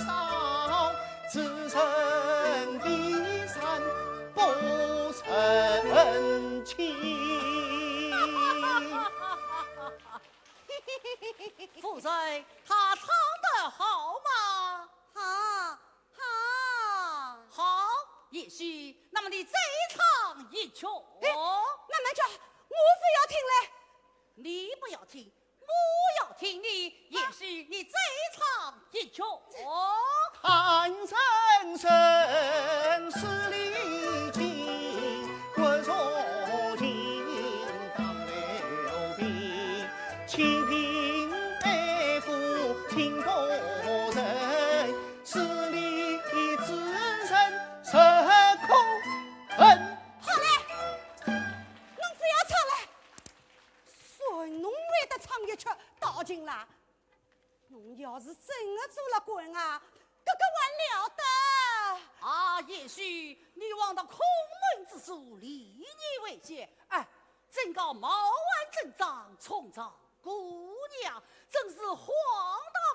少，只剩第三不成情。夫人，他唱得好吗？好，好。也许那么你这一场一曲，那么叫我非要听嘞。你不要听，我要听你，也许你这一场一曲。看人生是历经，滚入情当流冰，清贫爱富情不人，是你之人实空恨。好嘞，侬非要唱嘞，算侬会得唱一曲到尽啦。侬要是真的做了官啊，这个还了得啊！也许你望到孔门之术，离你为先，哎，真搞茅岸阵仗，重造姑娘，真是荒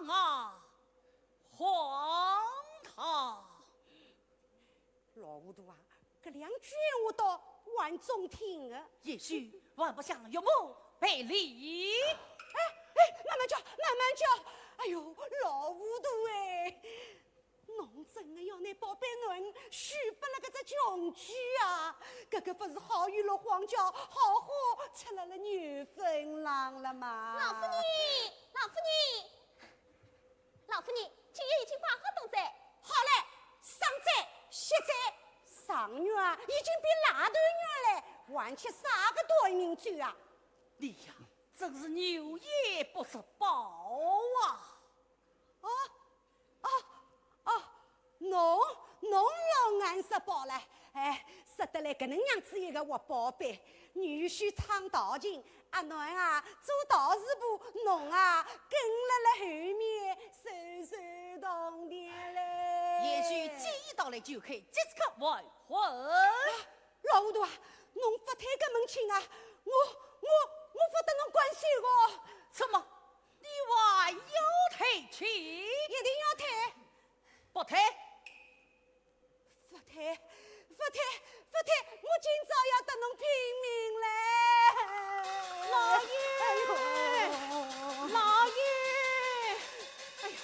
唐啊！荒唐！老糊涂啊，这两句我倒还中听的。也许我不想岳母被离。慢慢叫，慢慢叫。哎呦，老糊涂哎！侬真的要拿宝贝囡许拨了搿只穷举啊？搿个不是好娱乐荒郊，好花出来了牛粪浪了吗？老夫人，老夫人，老夫人，今夜已经摆好东西。好嘞，上斋、歇斋、上月啊，已经比拉头月嘞，还吃啥个多名酒啊？你呀，真是牛也不是宝啊！侬老眼识宝了，哎，识得来搿能样子一个活宝贝，女婿唱道情，阿囡啊做道士部，侬啊跟了后面手手动点嘞。也许见到了就可以即刻完婚。老糊涂啊，侬不退个门亲啊，我不得侬关心我。什么？你还要退去？一定要退。不退？不退，我今朝要得侬拼命嘞！老爷，老爷，哎呀，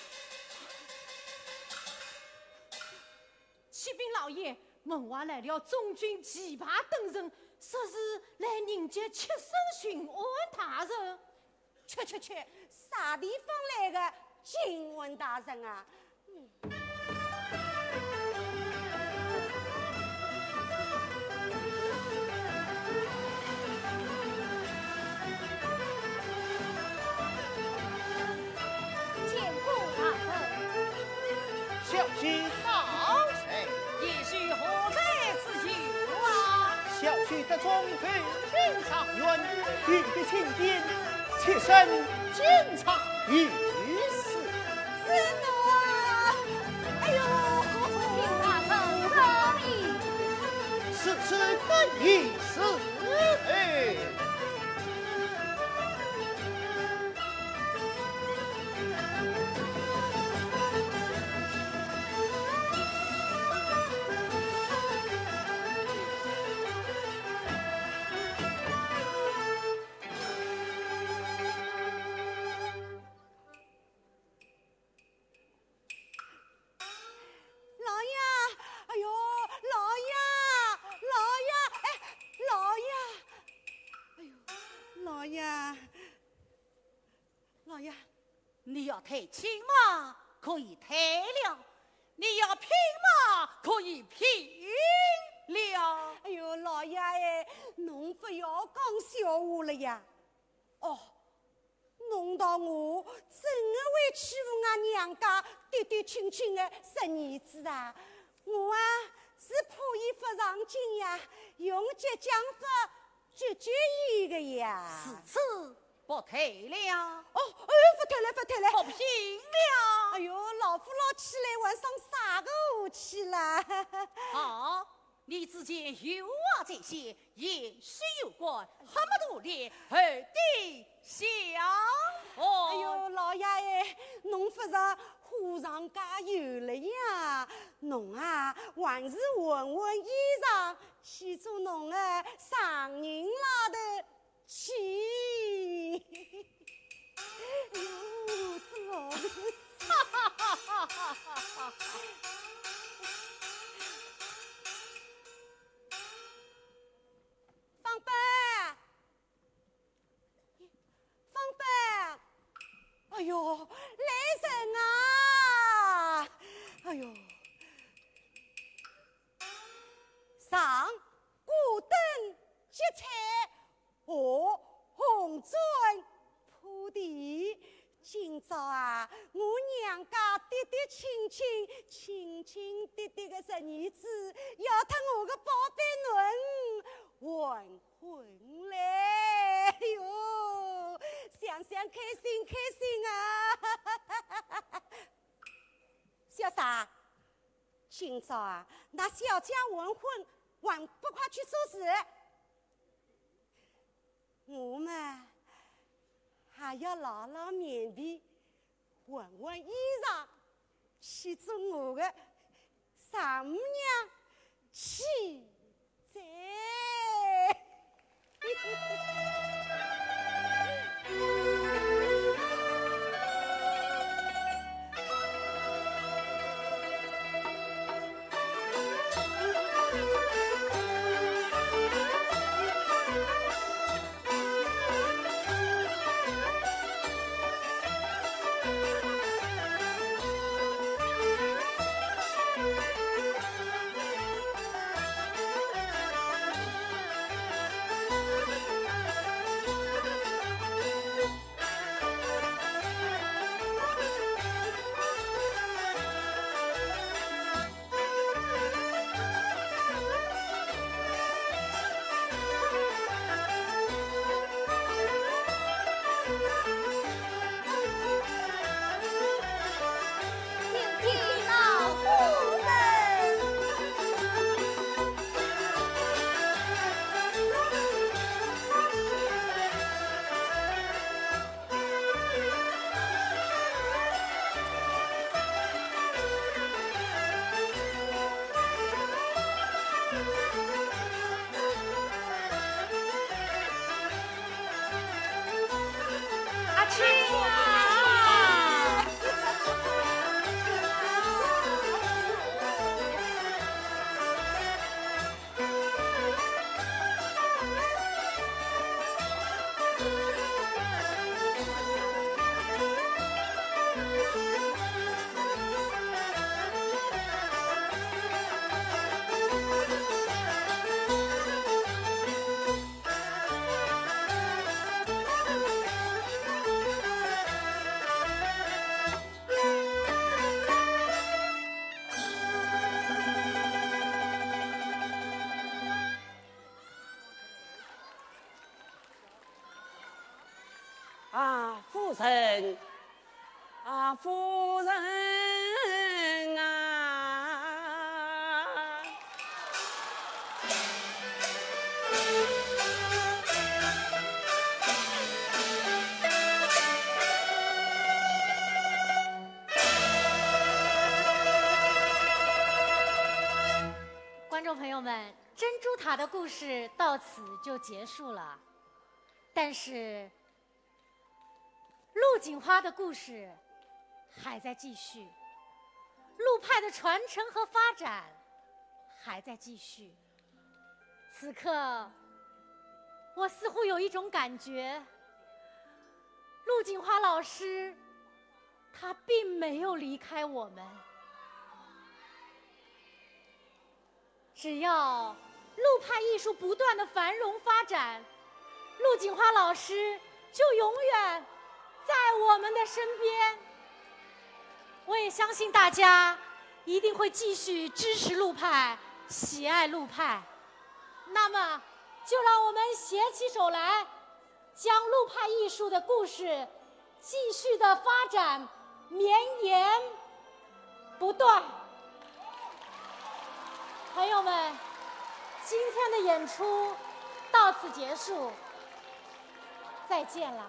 启禀老爷，门外来了中军骑马登城，说是来迎接切身巡按大人。去，啥地方来的金文大人啊？小婿到谁？也许何在此有啊？小婿得中军天上元，玉璧青天，妾身监察御史。是奴啊！哎呦，请大人得意。是得意是哎。老爷，你要退亲马可以退了，你要拼马可以拼了。哎呦，老爷哎，侬不要讲笑话了呀！哦，弄到我真的会欺负俺娘家对对亲亲的十儿子啊！我啊是怕伊不上进呀，用激将法解决伊的呀。此次不退了。哦，不退了，不退了，不拼了。哎呦，老夫老起来还上啥个武器啦？好，你之间有话这些，也是有关，还没努力，后地相逢。哎呦，老爷哎，侬不是火上加油了呀？侬啊，还是闻闻衣裳，去做侬的上人拉的去。哎呦，这老头子，哈哈哈哈哈哈！上古灯结彩，下红砖铺地。今朝啊，我娘家跌跌亲亲、亲亲爹爹的侄儿子，要他我的宝贝囡完婚嘞！哎呦，想想开心开心啊！小三，今朝啊，那小将完婚，还不快去收拾？我们还要拉拉面皮，换换衣裳，去做我的丈母娘去在。夫人啊，夫人啊！观众朋友们，珍珠塔的故事到此就结束了，但是陆锦花的故事还在继续，陆派的传承和发展还在继续。此刻，我似乎有一种感觉，陆锦花老师，她并没有离开我们。只要陆派艺术不断的繁荣发展，陆锦花老师就永远在我们的身边。我也相信大家一定会继续支持陆派，喜爱陆派。那么，就让我们携起手来，将陆派艺术的故事继续的发展，绵延不断。朋友们，今天的演出到此结束，再见了。